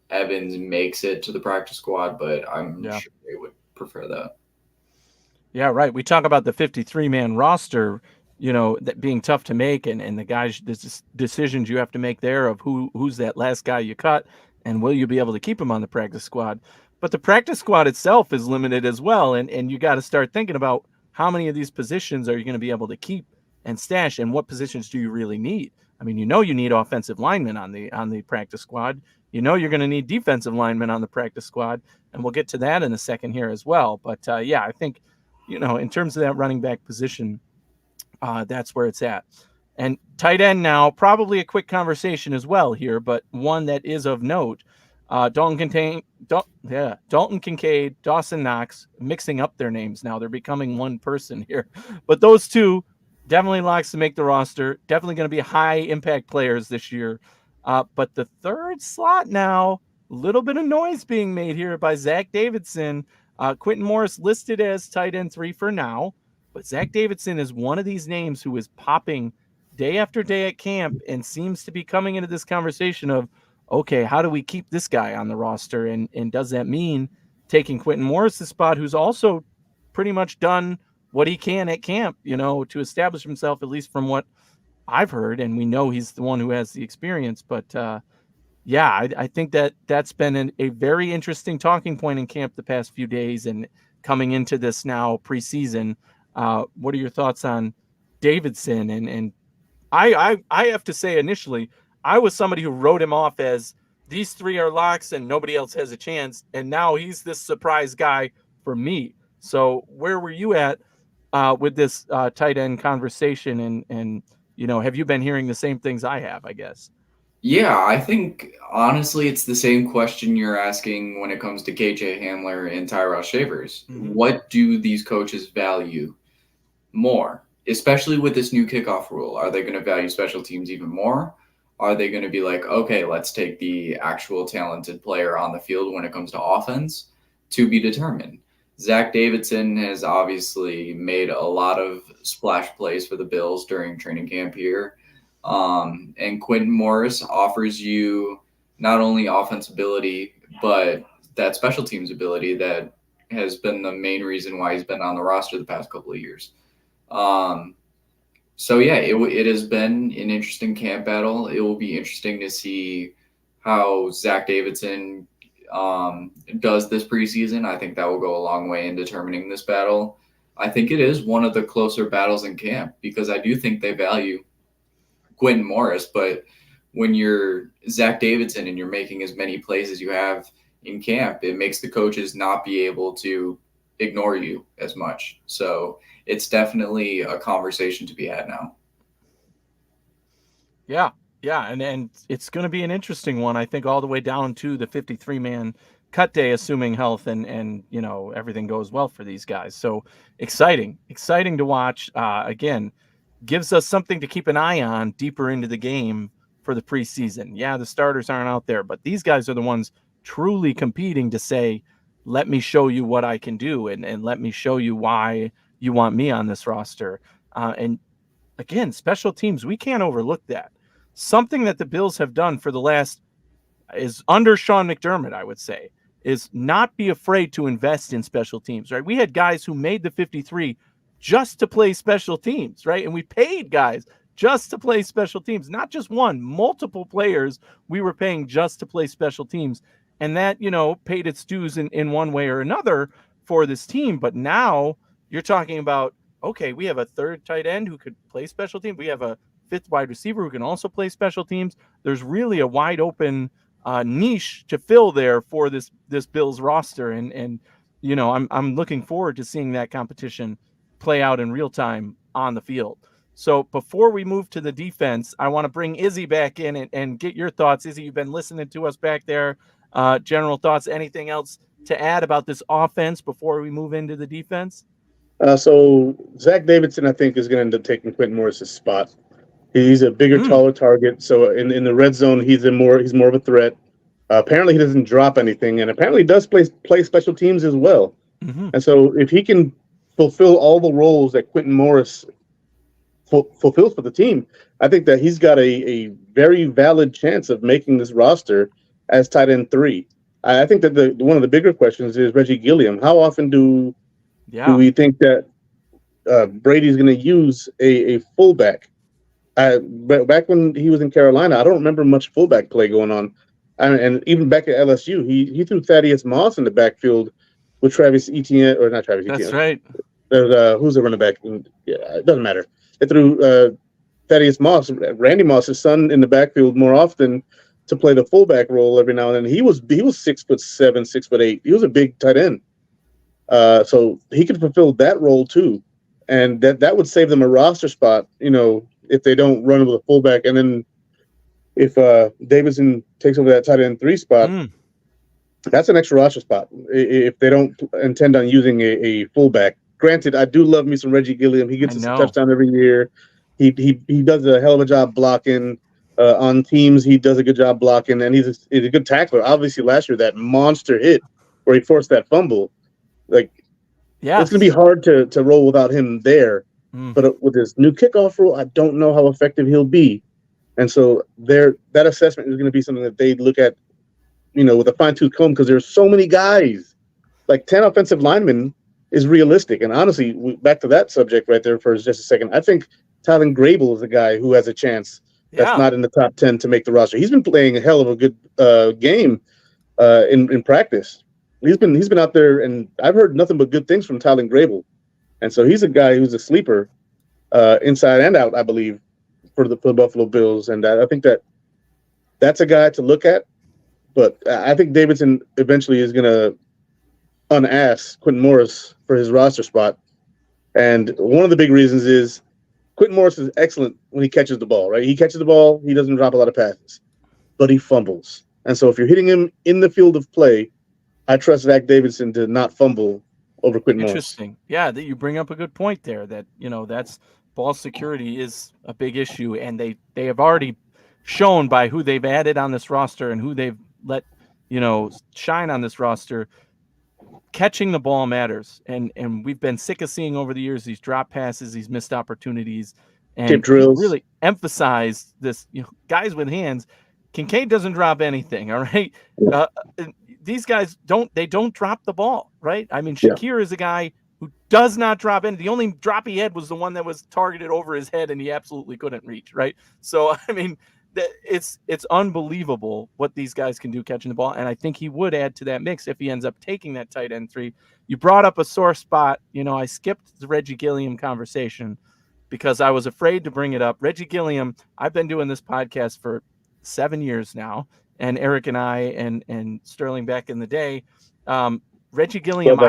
Speaker 4: Evans makes it to the practice squad, but I'm sure they would prefer that.
Speaker 1: Yeah, right. We talk about the 53-man roster, that being tough to make, and the guys, the decisions you have to make there of who's that last guy you cut, and will you be able to keep him on the practice squad? But the practice squad itself is limited as well, and you got to start thinking about how many of these positions are you going to be able to keep and stash, and what positions do you really need? I mean, you need offensive linemen on the practice squad. You're going to need defensive linemen on the practice squad, and we'll get to that in a second here as well. But yeah, I think, in terms of that running back position, that's where it's at. And tight end now, probably a quick conversation as well here, but one that is of note. Dalton Kincaid, Dawson Knox, mixing up their names now. They're becoming one person here. But those two definitely locks to make the roster. Definitely going to be high impact players this year. But the third slot now, a little bit of noise being made here by Zach Davidson. Quentin Morris listed as tight end 3 for now. But Zach Davidson is one of these names who is popping day after day at camp and seems to be coming into this conversation of, okay, how do we keep this guy on the roster? And does that mean taking Quentin Morris' spot, who's also pretty much done what he can at camp, to establish himself, at least from what I've heard. And we know he's the one who has the experience. But yeah, I think that's been a very interesting talking point in camp the past few days and coming into this now preseason. What are your thoughts on Davidson? And I have to say, initially, I was somebody who wrote him off as these three are locks and nobody else has a chance. And now he's this surprise guy for me. So where were you at with this tight end conversation? And have you been hearing the same things I have, I guess?
Speaker 4: Yeah, I think honestly it's the same question you're asking when it comes to KJ Hamler and Tyrell Shavers.
Speaker 1: Mm-hmm.
Speaker 4: What do these coaches value more, especially with this new kickoff rule? Are they going to value special teams even more? Are they going to be like, okay, let's take the actual talented player on the field when it comes to offense? To be determined. Zach Davidson has obviously made a lot of splash plays for the Bills during training camp here. And Quentin Morris offers you not only offense ability, but that special teams ability that has been the main reason why he's been on the roster the past couple of years. So yeah, it has been an interesting camp battle. It will be interesting to see how Zach Davidson does this preseason. I think that will go a long way in determining this battle. I think it is one of the closer battles in camp because I do think they value Quentin Morris, but when you're Zach Davidson and you're making as many plays as you have in camp, it makes the coaches not be able to ignore you as much. So it's definitely a conversation to be had now.
Speaker 1: Yeah, and it's going to be an interesting one, I think, all the way down to the 53-man cut day, assuming health and everything goes well for these guys. So exciting to watch. Again, gives us something to keep an eye on deeper into the game for the preseason. Yeah, the starters aren't out there, but these guys are the ones truly competing to say, let me show you what I can do, and let me show you why you want me on this roster. And again, special teams, we can't overlook that. Something that the Bills have done for the last is under Sean McDermott, I would say, is not be afraid to invest in special teams, right? We had guys who made the 53 just to play special teams, right? And we paid guys just to play special teams, not just one, multiple players we were paying just to play special teams. And that, paid its dues in one way or another for this team. But now you're talking about, okay, we have a third tight end who could play special teams. We have a fifth wide receiver who can also play special teams. There's really a wide open niche to fill there for this Bills roster. And I'm looking forward to seeing that competition play out in real time on the field. So before we move to the defense, I want to bring Izzy back in and get your thoughts. Izzy, you've been listening to us back there. General thoughts, anything else to add about this offense before we move into the defense?
Speaker 3: So Zach Davidson, I think, is going to end up taking Quentin Morris's spot. He's a bigger, taller target. So in the red zone, he's more of a threat. Apparently, he doesn't drop anything, and apparently does play special teams as well. Mm-hmm. And so if he can fulfill all the roles that Quentin Morris fulfills for the team, I think that he's got a very valid chance of making this roster as tight end 3. I think that one of the bigger questions is Reggie Gilliam. How often do we think that Brady's going to use a fullback? Back when he was in Carolina, I don't remember much fullback play going on. And even back at LSU, he threw Thaddeus Moss in the backfield with Travis Etienne, or not Travis Etienne.
Speaker 1: That's right.
Speaker 3: Who's the running back? Yeah, it doesn't matter. They threw Thaddeus Moss, Randy Moss's son, in the backfield more often to play the fullback role every now and then. He was 6'7", 6'8". He was a big tight end. So he could fulfill that role too. And that would save them a roster spot, if they don't run with a fullback. And then if Davidson takes over that tight end 3 spot, that's an extra roster spot if they don't intend on using a fullback. Granted, I do love me some Reggie Gilliam. He gets us a touchdown every year. He does a hell of a job blocking. On teams, he does a good job blocking, and he's a good tackler. Obviously, last year, that monster hit where he forced that fumble, it's going to be hard to roll without him there. But with his new kickoff rule, I don't know how effective he'll be. And so that assessment is going to be something that they look at, with a fine-tooth comb, because there's so many guys. Like 10 offensive linemen is realistic. And honestly, back to that subject right there for just a second, I think Tylen Grable is a guy who has a chance that's not in the top 10 to make the roster. He's been playing a hell of a good game in practice. He's been out there, and I've heard nothing but good things from Tylen Grable. And so he's a guy who's a sleeper inside and out, I believe, for the Buffalo Bills. And I think that's a guy to look at. But I think Davidson eventually is going to unask Quentin Morris for his roster spot. And one of the big reasons is Quentin Morris is excellent when he catches the ball, right? He catches the ball. He doesn't drop a lot of passes, but he fumbles. And so if you're hitting him in the field of play, I trust Zach Davidson to not fumble over Quentin Morris.
Speaker 1: Interesting. Yeah, that you bring up a good point there that, that's ball security is a big issue. And they have already shown by who they've added on this roster and who they've let, shine on this roster. Catching the ball matters, and we've been sick of seeing over the years these drop passes, these missed opportunities, and really emphasize this. Guys with hands. Kincaid doesn't drop anything. All right, these guys don't drop the ball. Right? I mean, Shakir is a guy who does not drop anything. The only drop he had was the one that was targeted over his head, and he absolutely couldn't reach. Right? So I mean, it's unbelievable what these guys can do catching the ball, and I think he would add to that mix if he ends up taking that tight end 3. You brought up a sore spot. I skipped the Reggie Gilliam conversation because I was afraid to bring it up. Reggie Gilliam, I've been doing this podcast for 7 years now, and Eric and I and Sterling back in the day. Reggie Gilliam,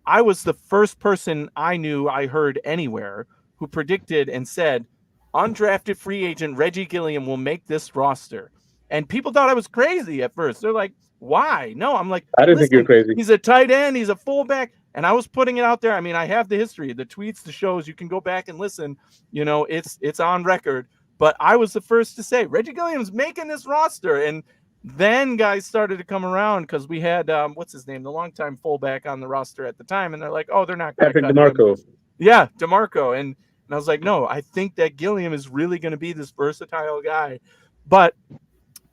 Speaker 1: I was the first person I heard anywhere who predicted and said, undrafted free agent Reggie Gilliam will make this roster. And people thought I was crazy at first. They're like, Why? No, I'm like,
Speaker 3: I didn't think you were
Speaker 1: listen,
Speaker 3: crazy.
Speaker 1: he's a tight end, he's a fullback, and I was putting it out there. I mean, I have the history, the tweets, the shows. You can go back and listen. You know, it's on record. But I was the first to say Reggie Gilliam's making this roster, and then guys started to come around because we had what's his name, the longtime fullback on the roster at the time, and they're like, oh, they're not going to
Speaker 3: Patrick
Speaker 1: cut
Speaker 3: DeMarco.
Speaker 1: him. Yeah, DeMarco, and I was like, no, I think that Gilliam is really going to be this versatile guy. But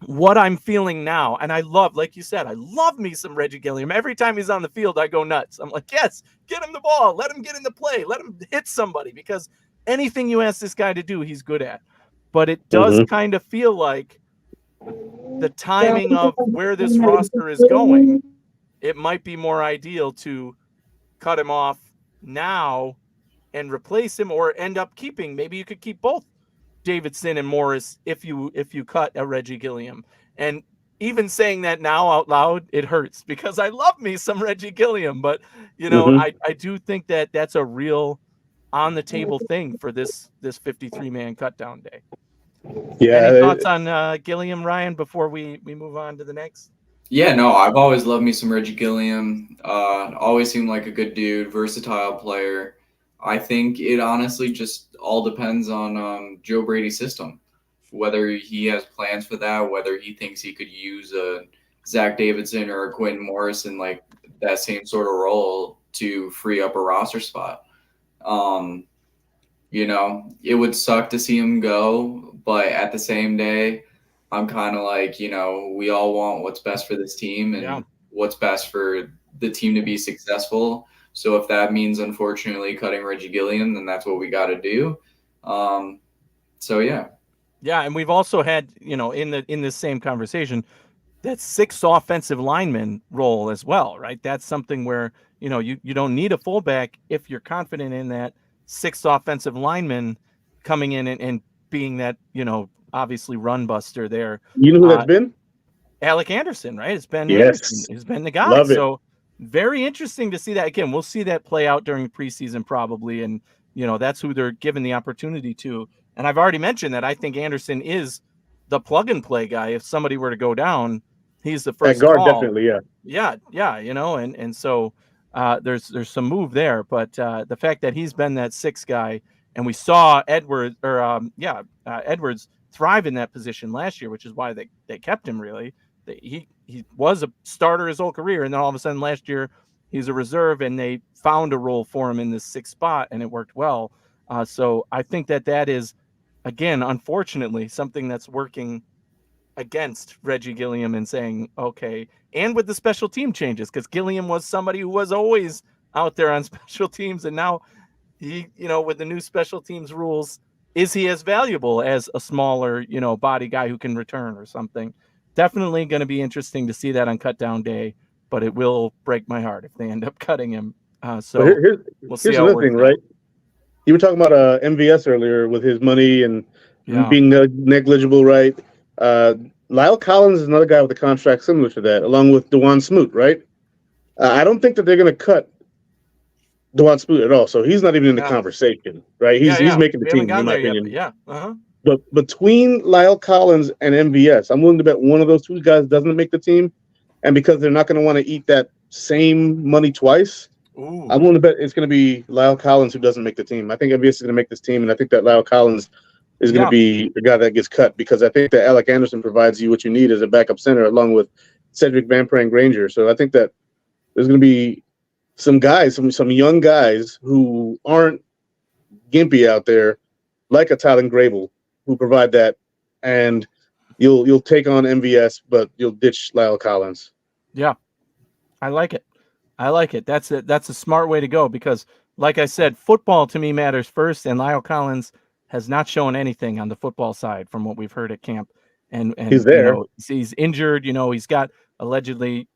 Speaker 1: what I'm feeling now, and I love, like you said, I love me some Reggie Gilliam. Every time he's on the field, I go nuts. I'm like, yes, get him the ball, let him get in the play, let him hit somebody, because anything you ask this guy to do, he's good at. But it does kind of feel like the timing of where this roster is going, it might be more ideal to cut him off now and replace him, or end up keeping. Maybe you could keep both Davidson and Morris if you cut a Reggie Gilliam. And even saying that now out loud, it hurts because I love me some Reggie Gilliam, but you know, I do think that that's a real on the table thing for this 53-man cut down day.
Speaker 3: Yeah.
Speaker 1: Any thoughts on Gilliam, Ryan, before we move on to the next?
Speaker 4: Yeah, no, I've always loved me some Reggie Gilliam. Always seemed like a good dude, versatile player. I think it honestly just all depends on Joe Brady's system, whether he has plans for that, whether he thinks he could use a Zach Davidson or a Quentin Morris in like that same sort of role to free up a roster spot. You know, it would suck to see him go, but at the same day, I'm kind of like, you know, we all want what's best for this team and what's best for the team to be successful. So if that means, unfortunately, cutting Reggie Gilliam, then that's what we got to do. So, yeah.
Speaker 1: Yeah, and we've also had, you know, in this same conversation, that sixth offensive lineman role as well, right? That's something where, you know, you don't need a fullback if you're confident in that sixth offensive lineman coming in and being that, you know, obviously run buster there.
Speaker 3: You know who that's been?
Speaker 1: Alec Anderson, right? It's Ben
Speaker 3: Yes.
Speaker 1: Anderson has been the guy.
Speaker 3: Love it.
Speaker 1: So very interesting to see that. Again, we'll see that play out during preseason probably, and you know, that's who they're given the opportunity to. And I've already mentioned that I think Anderson is the plug and play guy. If somebody were to go down, he's the first
Speaker 3: At guard,
Speaker 1: call.
Speaker 3: definitely,
Speaker 1: Yeah, you know, and so there's some move there, but the fact that he's been that sixth guy, and we saw Edwards thrive in that position last year, which is why they kept him. Really, he was a starter his whole career, and then all of a sudden last year he's a reserve, and they found a role for him in this sixth spot, and it worked well. So I think that is, again, unfortunately, something that's working against Reggie Gilliam and saying, okay, and with the special team changes, because Gilliam was somebody who was always out there on special teams, and now he, you know, with the new special teams rules, is he as valuable as a smaller, you know, body guy who can return or something? Definitely going to be interesting to see that on cut down day, but it will break my heart if they end up cutting him. So we'll see how it works
Speaker 3: thing, right? You were talking about MVS earlier with his money and being negligible, right? Lyle Collins is another guy with a contract similar to that, along with DeJuan Smoot, right? I don't think that they're going to cut DeJuan Smoot at all, so he's not even in the conversation, right? He's making the team, in my opinion. But between Lyle Collins and MVS, I'm willing to bet one of those two guys doesn't make the team, and because they're not going to want to eat that same money twice, I'm willing to bet it's going to be Lyle Collins who doesn't make the team. I think MVS is going to make this team, and I think that Lyle Collins is going to be the guy that gets cut, because I think that Alec Anderson provides you what you need as a backup center along with Cedric Van Pran Granger. So I think that there's going to be some guys, some young guys who aren't gimpy out there, like a Tylen Grable, who provide that, and you'll take on MVS, but you'll ditch Lyle Collins.
Speaker 1: Yeah, I like it. That's a smart way to go, because, like I said, football to me matters first, and Lyle Collins has not shown anything on the football side from what we've heard at camp. And
Speaker 3: he's there.
Speaker 1: You know, he's injured. You know, he's got allegedly,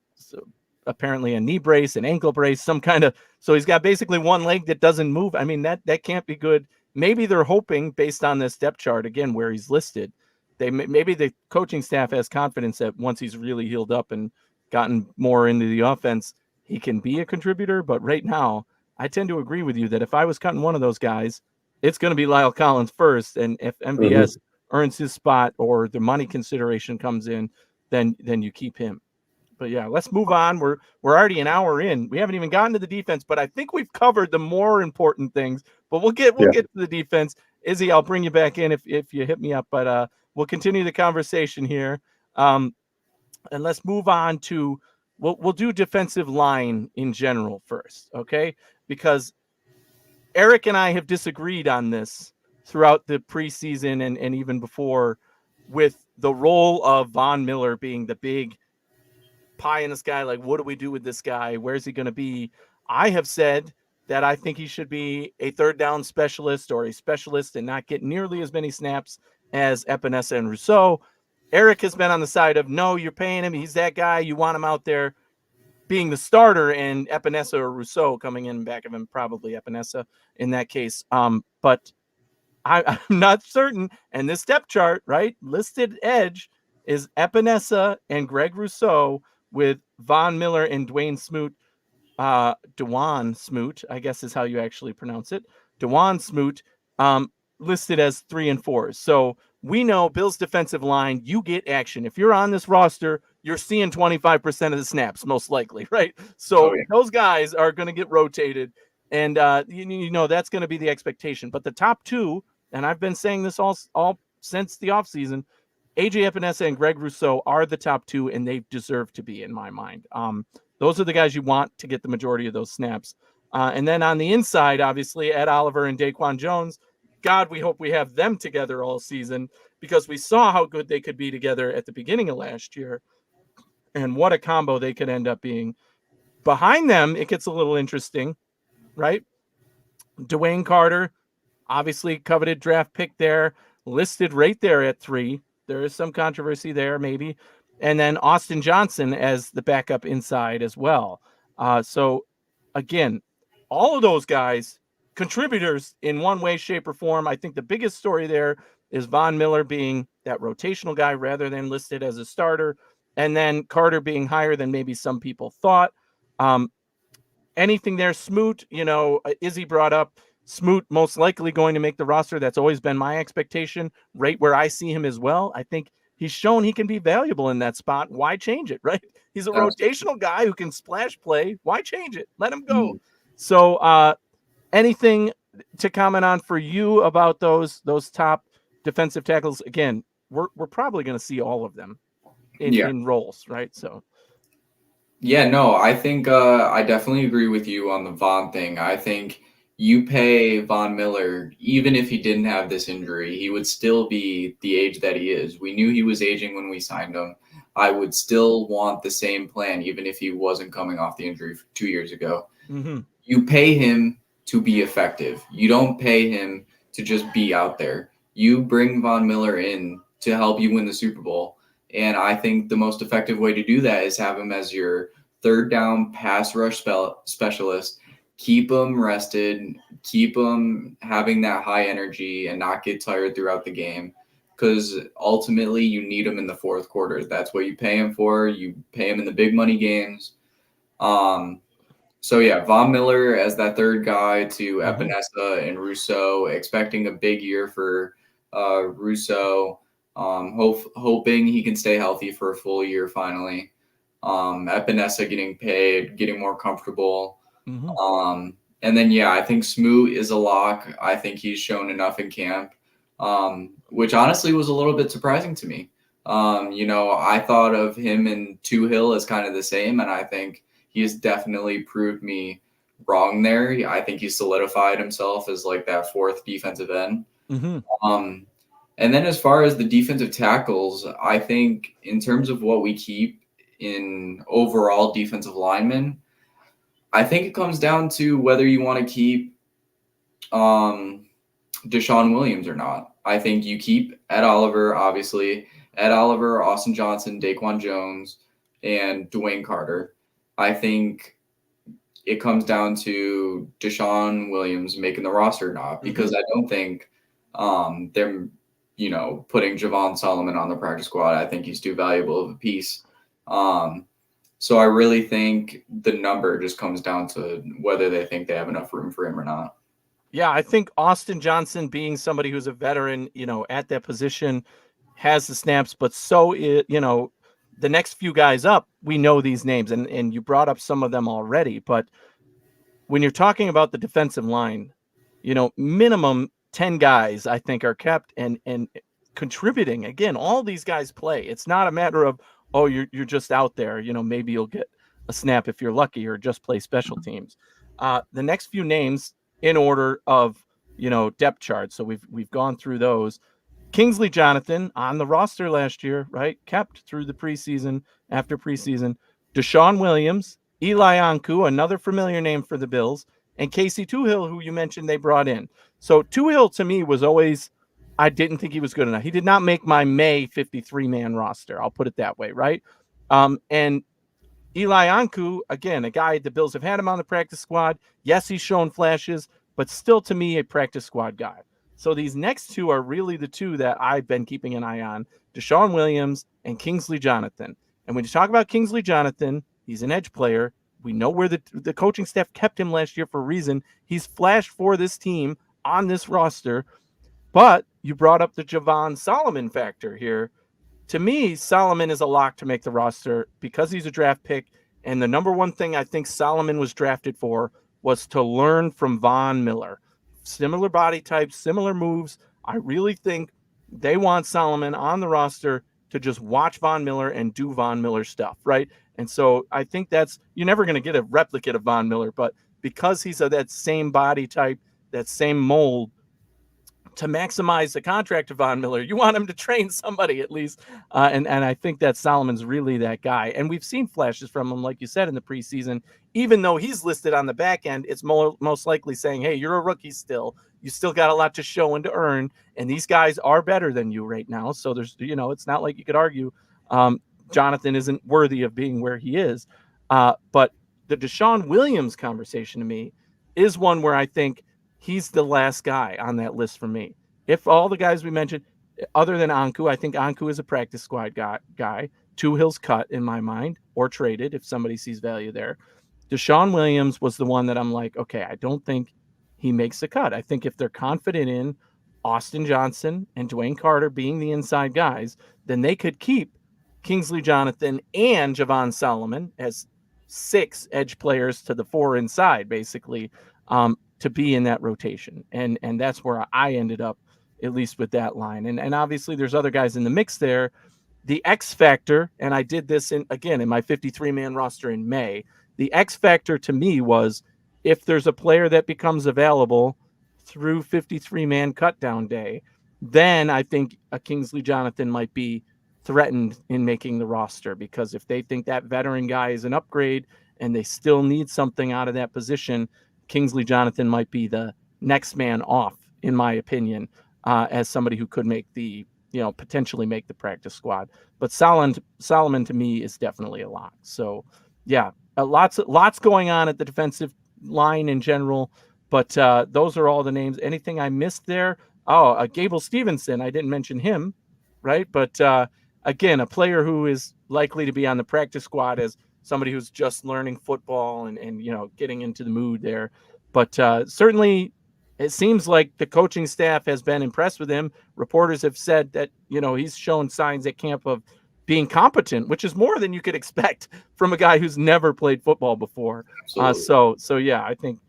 Speaker 1: apparently, a knee brace, an ankle brace, some kind of. So he's got basically one leg that doesn't move. I mean, that can't be good. Maybe they're hoping, based on this depth chart again where he's listed, maybe the coaching staff has confidence that once he's really healed up and gotten more into the offense, he can be a contributor. But right now, I tend to agree with you that if I was cutting one of those guys, it's going to be Lyle Collins first. And if MVS earns his spot or the money consideration comes in, then you keep him. But yeah, let's move on. We're already an hour in. We haven't even gotten to the defense, but I think we've covered the more important things. But we'll get to the defense. Izzy, I'll bring you back in if you hit me up. But we'll continue the conversation here. And let's move on to we'll do defensive line in general first, okay? Because Eric and I have disagreed on this throughout the preseason and even before, with the role of Von Miller being the big pie in the sky. Like, what do we do with this guy? Where's he going to be? I have said that I think he should be a third down specialist or a specialist and not get nearly as many snaps as Epinesa and Rousseau. Eric has been on the side of, no, you're paying him. He's that guy. You want him out there being the starter, and Epinesa or Rousseau coming in back of him, probably Epinesa in that case. But I'm not certain. And this depth chart, right, listed edge is Epinesa and Greg Rousseau, with Von Miller and Dwayne Smoot, Dewan Smoot, I guess is how you actually pronounce it. Dewan Smoot, listed as 3 and 4. So we know Bill's defensive line, you get action. If you're on this roster, you're seeing 25% of the snaps, most likely, right? So those guys are going to get rotated, and you know that's going to be the expectation. But the top two, and I've been saying this all since the offseason, AJ Epinesa and Greg Rousseau are the top two, and they deserve to be, in my mind. Those are the guys you want to get the majority of those snaps. And then on the inside, obviously, Ed Oliver and Daquan Jones. God, we hope we have them together all season, because we saw how good they could be together at the beginning of last year, and what a combo they could end up being. Behind them, it gets a little interesting, right? Dwayne Carter, obviously coveted draft pick there, listed right there at 3. There is some controversy there, maybe. And then Austin Johnson as the backup inside as well. So, again, all of those guys, contributors in one way, shape, or form. I think the biggest story there is Von Miller being that rotational guy rather than listed as a starter. And then Carter being higher than maybe some people thought. Anything there, Smoot, Izzy brought up, Smoot most likely going to make the roster. That's always been my expectation, right where I see him as well. I think he's shown he can be valuable in that spot. Why change it, right? He's a rotational guy who can splash play. Why change it? Let him go. So anything to comment on for you about those top defensive tackles? Again, we're probably going to see all of them in roles, right? So.
Speaker 4: Yeah, no, I think I definitely agree with you on the Von thing. I think you pay Von Miller, even if he didn't have this injury, he would still be the age that he is. We knew he was aging when we signed him. I would still want the same plan, even if he wasn't coming off the injury 2 years ago.
Speaker 1: Mm-hmm.
Speaker 4: You pay him to be effective. You don't pay him to just be out there. You bring Von Miller in to help you win the Super Bowl. And I think the most effective way to do that is have him as your third down pass rush specialist. Keep him rested, keep him having that high energy and not get tired throughout the game, because ultimately you need him in the fourth quarter. That's what you pay him for. You pay him in the big money games. So yeah, Von Miller as that third guy to Epinesa and Rousseau, expecting a big year for Rousseau, hoping he can stay healthy for a full year finally. Epinesa getting paid, getting more comfortable. And then, I think Smoot is a lock. I think he's shown enough in camp, which honestly was a little bit surprising to me. I thought of him and Hill as kind of the same, and I think he has definitely proved me wrong there. I think he solidified himself as like that fourth defensive end. And then as far as the defensive tackles, I think in terms of what we keep in overall defensive linemen, I think it comes down to whether you want to keep Deshaun Williams or not. I think you keep Ed Oliver, obviously. Ed Oliver, Austin Johnson, Daquan Jones, and Dwayne Carter. I think it comes down to Deshaun Williams making the roster or not, because I don't think they're, putting Javon Solomon on the practice squad. I think he's too valuable of a piece. So I really think the number just comes down to whether they think they have enough room for him or not.
Speaker 1: Yeah, I think Austin Johnson, being somebody who's a veteran, at that position, has the snaps, but so the next few guys up, we know these names, and you brought up some of them already. But when you're talking about the defensive line, minimum 10 guys I think are kept and contributing. Again, all these guys play. It's not a matter of, oh, you're just out there. Maybe you'll get a snap if you're lucky, or just play special teams. The next few names in order of depth chart. So we've gone through those. Kingsley Jonathan on the roster last year, right? Kept through the preseason, after preseason. Deshaun Williams, Eli Anku, another familiar name for the Bills, and Casey Toohill, who you mentioned they brought in. So Toohill to me was always, I didn't think he was good enough. He did not make my May 53-man roster. I'll put it that way, right? And Eli Anku, again, a guy, the Bills have had him on the practice squad. Yes, he's shown flashes, but still to me a practice squad guy. So these next two are really the two that I've been keeping an eye on, Deshaun Williams and Kingsley Jonathan. And when you talk about Kingsley Jonathan, he's an edge player. We know where the coaching staff kept him last year for a reason. He's flashed for this team on this roster. But you brought up the Javon Solomon factor here. To me, Solomon is a lock to make the roster because he's a draft pick. And the number one thing I think Solomon was drafted for was to learn from Von Miller. Similar body types, similar moves. I really think they want Solomon on the roster to just watch Von Miller and do Von Miller stuff, right? And so I think you're never going to get a replicate of Von Miller, but because he's of that same body type, that same mold, to maximize the contract of Von Miller, you want him to train somebody at least. And I think that Solomon's really that guy. And we've seen flashes from him, like you said, in the preseason. Even though he's listed on the back end, it's most likely saying, hey, you're a rookie still. You still got a lot to show and to earn. And these guys are better than you right now. So there's, it's not like you could argue Jonathan isn't worthy of being where he is. But the Deshaun Williams conversation to me is one where I think he's the last guy on that list for me. If all the guys we mentioned, other than Anku, I think Anku is a practice squad guy. Toohill's cut in my mind, or traded if somebody sees value there. Deshaun Williams was the one that I'm like, okay, I don't think he makes the cut. I think if they're confident in Austin Johnson and Dwayne Carter being the inside guys, then they could keep Kingsley Jonathan and Javon Solomon as 6 edge players to the 4 inside, basically, to be in that rotation. And that's where I ended up, at least with that line. And obviously there's other guys in the mix there. The X factor, and I did this in my 53-man roster in May, the X factor to me was if there's a player that becomes available through 53-man cutdown day, then I think a Kingsley Jonathan might be threatened in making the roster, because if they think that veteran guy is an upgrade and they still need something out of that position, Kingsley Jonathan might be the next man off, in my opinion, as somebody who could make the, potentially make the practice squad. But Solomon to me is definitely a lock. So yeah, lots going on at the defensive line in general, but those are all the names. Anything I missed there? Oh, Gable Stevenson. I didn't mention him, right? But again, a player who is likely to be on the practice squad as somebody who's just learning football and getting into the mood there. But certainly it seems like the coaching staff has been impressed with him. Reporters have said that, he's shown signs at camp of being competent, which is more than you could expect from a guy who's never played football before. So yeah, I think,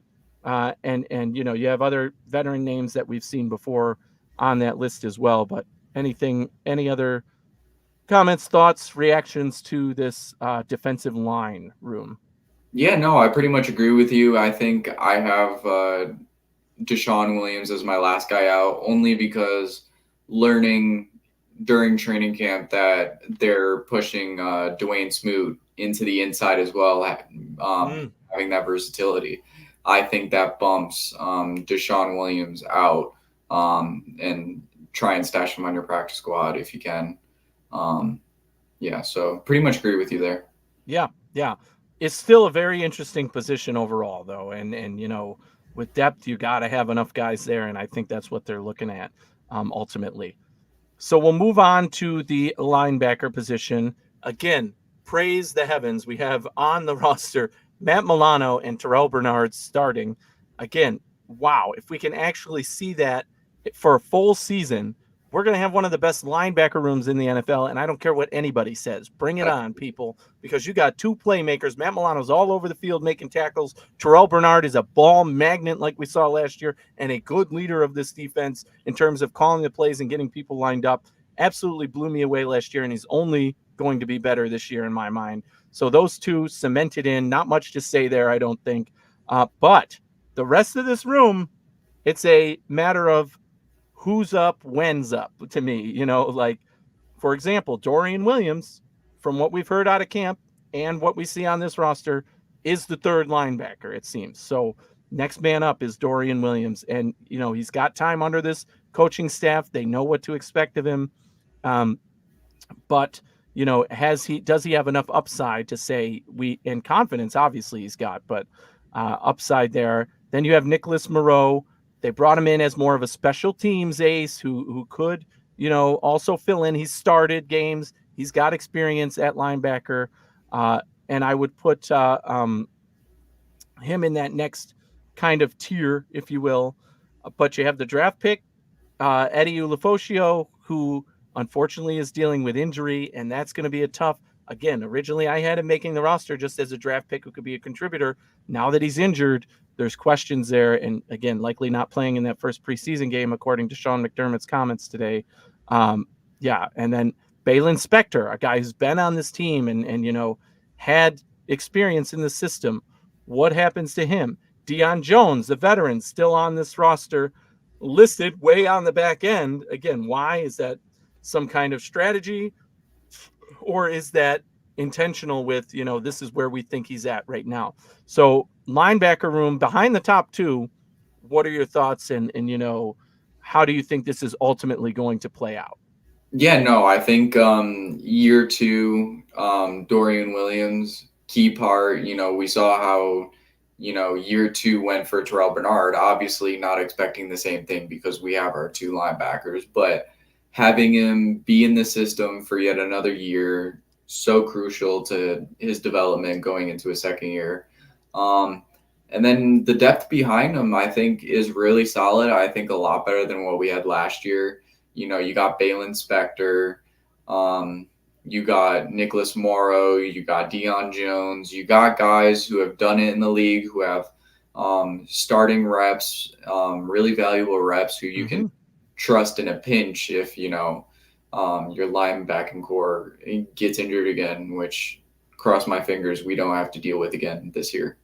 Speaker 1: and you have other veteran names that we've seen before on that list as well. But any other comments, thoughts, reactions to this defensive line room?
Speaker 4: Yeah, no, I pretty much agree with you. I think I have Deshaun Williams as my last guy out, only because learning during training camp that they're pushing Dwayne Smoot into the inside as well, having that versatility. I think that bumps Deshaun Williams out, and try and stash him on your practice squad if you can. Yeah, so pretty much agree with you there.
Speaker 1: Yeah. It's still a very interesting position overall, though. And with depth, you got to have enough guys there. And I think that's what they're looking at ultimately. So we'll move on to the linebacker position. Again, praise the heavens. We have on the roster Matt Milano and Terrell Bernard starting. Again, wow. If we can actually see that for a full season we're going to have one of the best linebacker rooms in the NFL, and I don't care what anybody says. Bring it on, people, because you got two playmakers. Matt Milano's all over the field making tackles. Terrell Bernard is a ball magnet like we saw last year and a good leader of this defense in terms of calling the plays and getting people lined up. Absolutely blew me away last year, and he's only going to be better this year in my mind. So those two cemented in. Not much to say there, I don't think. But the rest of this room, it's a matter of who's up, when's up to me. You know, like, for example, Dorian Williams, from what we've heard out of camp and what we see on this roster, is the third linebacker, it seems. So next man up is Dorian Williams. And, you know, he's got time under this coaching staff. They know what to expect of him. But, you know, does he have enough upside to say and confidence, obviously he's got, but upside there. Then you have Nicholas Moreau. They brought him in as more of a special teams ace who could, you know, also fill in. He's started games. He's got experience at linebacker. And I would put him in that next kind of tier, if you will. But you have the draft pick, Eddie Ulofoshio, who unfortunately is dealing with injury, and that's going to be a tough. Again, originally I had him making the roster just as a draft pick who could be a contributor. Now that he's injured, there's questions there. And again, likely not playing in that first preseason game, according to Sean McDermott's comments today. Yeah. And then Balin Spector, a guy who's been on this team and, you know, had experience in the system. What happens to him? Deion Jones, the veteran, still on this roster, listed way on the back end. Again, why? Is that some kind of strategy? Or is that intentional with, you know, this is where we think he's at right now? So linebacker room behind the top two, what are your thoughts? And you know, how do you think this is ultimately going to play out?
Speaker 4: Yeah, no, I think year two, Dorian Williams, key part. You know, we saw how, you know, year two went for Terrell Bernard. Obviously not expecting the same thing because we have our two linebackers, but having him be in the system for yet another year, so crucial to his development going into his second year. And then the depth behind him, I think, is really solid. I think a lot better than what we had last year. You know, you got Balin Spector, you got Nicholas Morrow, you got Deion Jones, you got guys who have done it in the league, who have starting reps, really valuable reps who you can trust in a pinch if, you know, your linebacking core gets injured again, which, cross my fingers, we don't have to deal with again this year.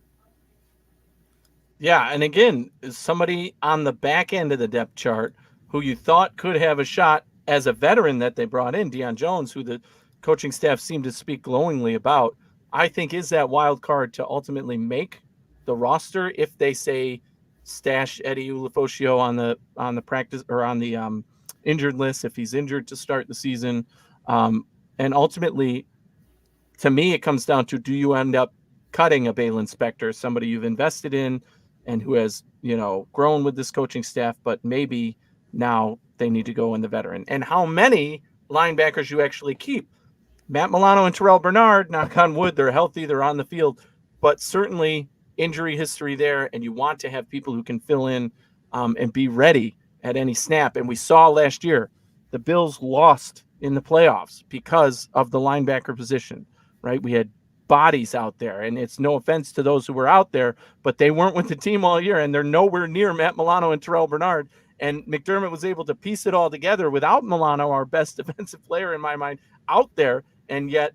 Speaker 1: Yeah, and again, somebody on the back end of the depth chart who you thought could have a shot as a veteran that they brought in, Deion Jones, who the coaching staff seemed to speak glowingly about, I think is that wild card to ultimately make the roster if they say stash Eddie Ulofoshio on the practice or on the injured list if he's injured to start the season. And ultimately, to me, it comes down to, do you end up cutting a Balin Spector, somebody you've invested in and who has, you know, grown with this coaching staff, but maybe now they need to go in the veteran, and how many linebackers you actually keep. Matt Milano and Terrell Bernard, knock on wood, they're healthy, they're on the field, but certainly injury history there, and you want to have people who can fill in and be ready at any snap. And we saw last year, the Bills lost in the playoffs because of the linebacker position, right? We had bodies out there, and it's no offense to those who were out there, but they weren't with the team all year, and they're nowhere near Matt Milano and Terrell Bernard. And McDermott was able to piece it all together without Milano, our best defensive player in my mind, out there. And yet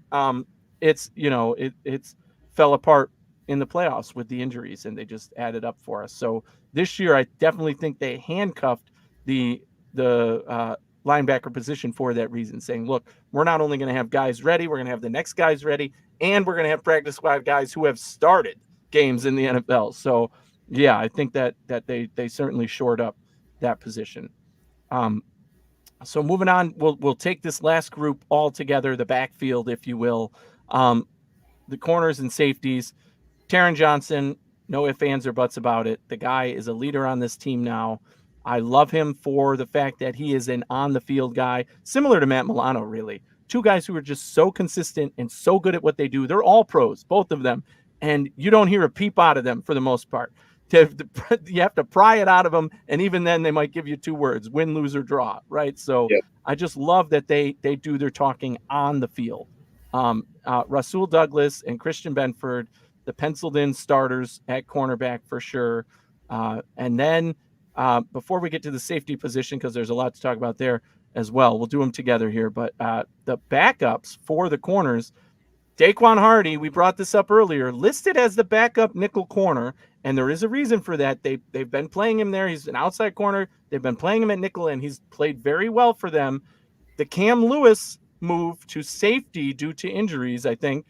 Speaker 1: it's, you know, it's fell apart in the playoffs with the injuries, and they just added up for us. So this year, I definitely think they handcuffed the linebacker position for that reason, saying, look, we're not only going to have guys ready, we're going to have the next guys ready, and we're going to have practice squad guys who have started games in the NFL. So yeah, I think that they certainly shored up that position. So moving on, we'll take this last group all together, the backfield, if you will. The corners and safeties. Taron Johnson, no ifs, ands, or buts about it. The guy is a leader on this team now. I love him for the fact that he is an on-the-field guy, similar to Matt Milano, really. Two guys who are just so consistent and so good at what they do. They're all pros, both of them, and you don't hear a peep out of them for the most part. You have to pry it out of them, and even then they might give you 2 words: win, lose, or draw, right? So
Speaker 2: Yep.
Speaker 1: I just love that they do their talking on the field. Rasul Douglas and Christian Benford, the penciled in starters at cornerback for sure. And then before we get to the safety position, because there's a lot to talk about there as well, we'll do them together here. But the backups for the corners, Daquan Hardy, we brought this up earlier, listed as the backup nickel corner, and there is a reason for that. They've been playing him there. He's an outside corner. They've been playing him at nickel, and he's played very well for them. The Cam Lewis move to safety due to injuries, I think,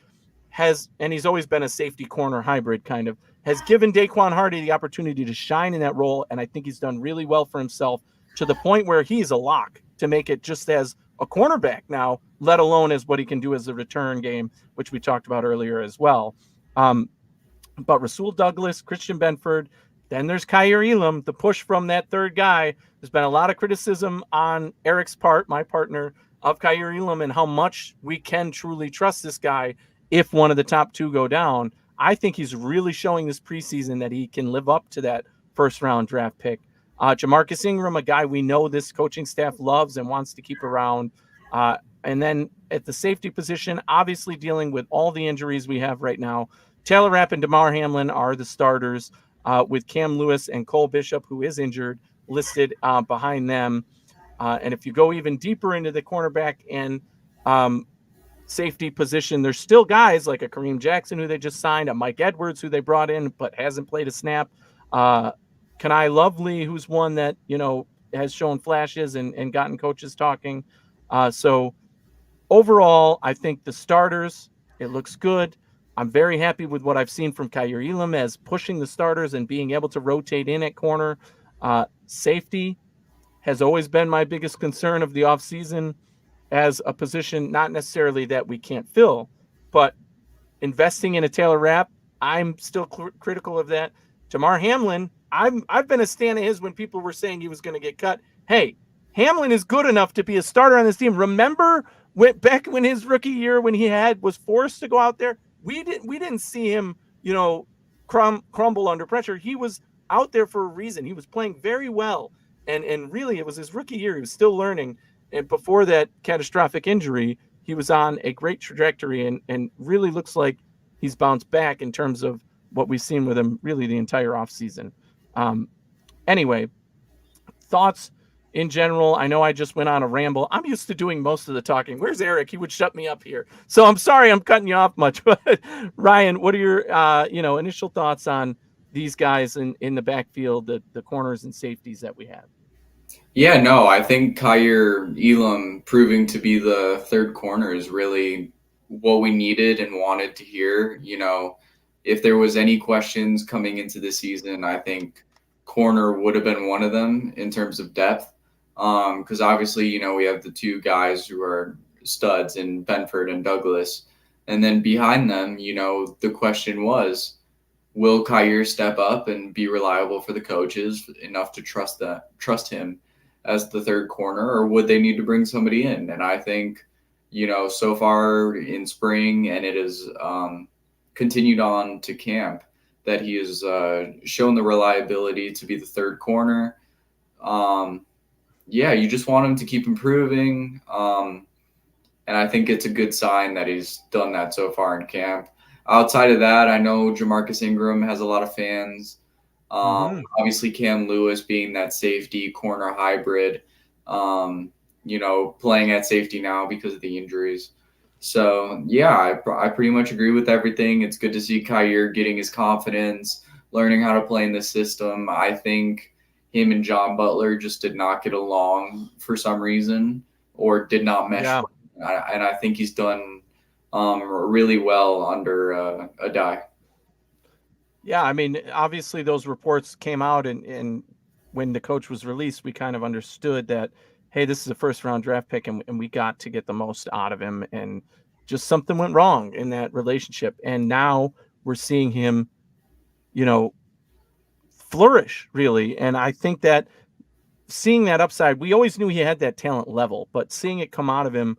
Speaker 1: and he's always been a safety corner hybrid kind of, has given Daquan Hardy the opportunity to shine in that role, and I think he's done really well for himself to the point where he's a lock to make it just as a cornerback now, let alone as what he can do as a return game, which we talked about earlier as well. But Rasul Douglas, Christian Benford, then there's Kaiir Elam, the push from that third guy. There's been a lot of criticism on Eric's part, my partner, of Kaiir Elam and how much we can truly trust this guy if one of the top 2 go down. I think he's really showing this preseason that he can live up to that first-round draft pick. Jamarcus Ingram, a guy we know this coaching staff loves and wants to keep around. And then at the safety position, obviously dealing with all the injuries we have right now, Taylor Rapp and Damar Hamlin are the starters, with Cam Lewis and Cole Bishop, who is injured, listed behind them. And if you go even deeper into the cornerback and safety position, there's still guys like a Kareem Jackson, who they just signed, a Mike Edwards, who they brought in but hasn't played a snap. Kenai Lovely, who's one that, has shown flashes and gotten coaches talking. So overall, I think the starters, it looks good. I'm very happy with what I've seen from Kaiir Elam as pushing the starters and being able to rotate in at corner. Safety has always been my biggest concern of the offseason as a position, not necessarily that we can't fill, but investing in a Taylor Rapp, I'm still critical of that. Damar Hamlin, I've been a stan of his when people were saying he was going to get cut. Hey, Hamlin is good enough to be a starter on this team. Remember back when his rookie year, when he was forced to go out there, we didn't see him, crumble under pressure. He was out there for a reason. He was playing very well. And really, it was his rookie year. He was still learning. And before that catastrophic injury, he was on a great trajectory and really looks like he's bounced back in terms of what we've seen with him really the entire offseason. Anyway, thoughts in general. I know I just went on a ramble. I'm used to doing most of the talking. Where's Eric? He would shut me up here. So I'm sorry I'm cutting you off much. But Ryan, what are your initial thoughts on these guys in the backfield, the corners and safeties that we have?
Speaker 4: Yeah, no, I think Kaiir Elam proving to be the third corner is really what we needed and wanted to hear. If there was any questions coming into the season, I think corner would have been one of them in terms of depth. Because obviously, we have the 2 guys who are studs in Benford and Douglas. And then behind them, the question was, will Kaiir step up and be reliable for the coaches enough to trust him as the third corner, or would they need to bring somebody in? And I think, so far in spring, and it has continued on to camp, that he has shown the reliability to be the third corner. You just want him to keep improving. And I think it's a good sign that he's done that so far in camp. Outside of that, I know Jamarcus Ingram has a lot of fans. Obviously Cam Lewis being that safety corner hybrid, playing at safety now because of the injuries. So I pretty much agree with everything. It's good to see Kaiir getting his confidence, learning how to play in the system. I think him and John Butler just did not get along for some reason, or did not mesh.
Speaker 1: Yeah.
Speaker 4: And I think he's done really well under Adai.
Speaker 1: Yeah, I mean, obviously those reports came out, and when the coach was released, we kind of understood that, hey, this is a first-round draft pick, and we got to get the most out of him, and just something went wrong in that relationship. And now we're seeing him, flourish, really. And I think that seeing that upside, we always knew he had that talent level, but seeing it come out of him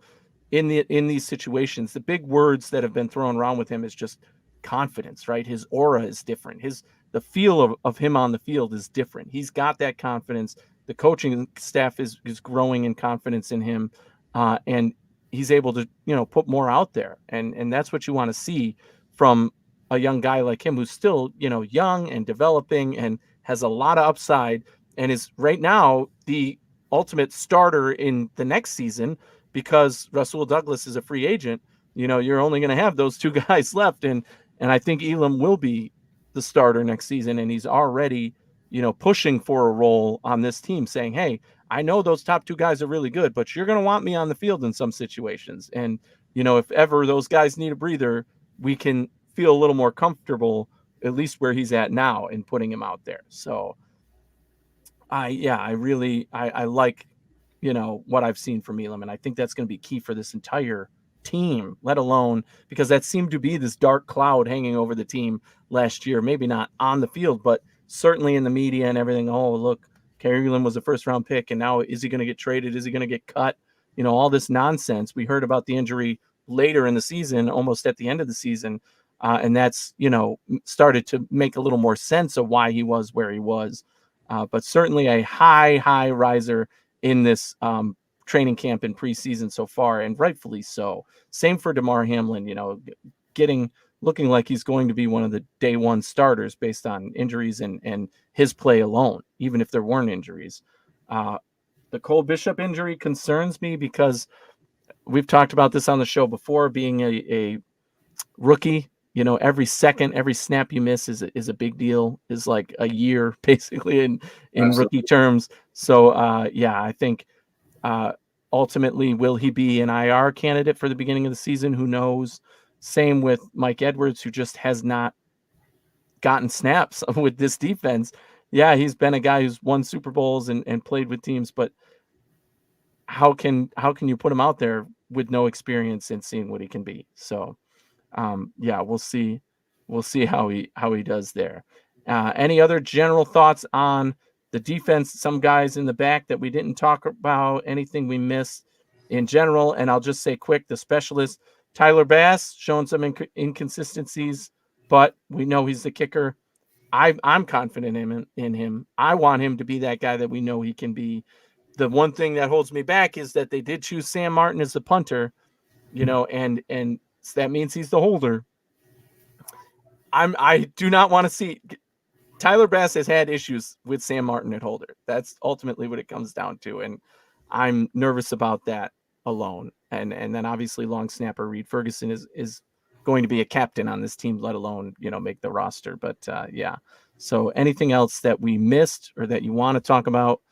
Speaker 1: in these situations, the big words that have been thrown around with him is just confidence, right? His aura is different. the feel of him on the field is different. He's got that confidence. The coaching staff is growing in confidence in him, and he's able to, put more out there. And that's what you want to see from a young guy like him, who's still, young and developing and has a lot of upside, and is right now the ultimate starter in the next season, because Rasul Douglas is a free agent. You're only going to have those two guys left. And I think Elam will be the starter next season. And he's already, pushing for a role on this team, saying, hey, I know those top two guys are really good, but you're going to want me on the field in some situations. And, if ever those guys need a breather, we can feel a little more comfortable, at least where he's at now, in putting him out there. So I like, what I've seen from Elam. And I think that's going to be key for this entire team, let alone, because that seemed to be this dark cloud hanging over the team last year, maybe not on the field, but certainly in the media and everything. Oh, look, Kerry Elam was a first round pick, and now is he going to get traded? Is he going to get cut? All this nonsense. We heard about the injury later in the season, almost at the end of the season. And that's, started to make a little more sense of why he was where he was. But certainly a high riser in this training camp and preseason so far, and rightfully so. Same for DeMar Hamlin, looking like he's going to be one of the day one starters based on injuries and his play alone, even if there weren't injuries. The Cole Bishop injury concerns me because we've talked about this on the show before. Being a rookie, every snap you miss is a big deal, is like a year basically in rookie terms. So I think ultimately, will he be an IR candidate for the beginning of the season? Who knows? Same with Mike Edwards, who just has not gotten snaps with this defense. Yeah, he's been a guy who's won Super Bowls and played with teams, but how can you put him out there with no experience and seeing what he can be? So we'll see how he does there. Any other general thoughts on the defense? Some guys in the back that we didn't talk about, anything we missed in general? And I'll just say quick, the specialist, Tyler Bass, showing some inconsistencies, but we know he's the kicker. I'm confident in him. I want him to be that guy that we know he can be. The one thing that holds me back is that they did choose Sam Martin as the punter, and so that means he's the holder. I do not want to see. Tyler Bass has had issues with Sam Martin at holder. That's ultimately what it comes down to, and I'm nervous about that alone. And then obviously long snapper Reed Ferguson is going to be a captain on this team, let alone make the roster. But So anything else that we missed or that you want to talk about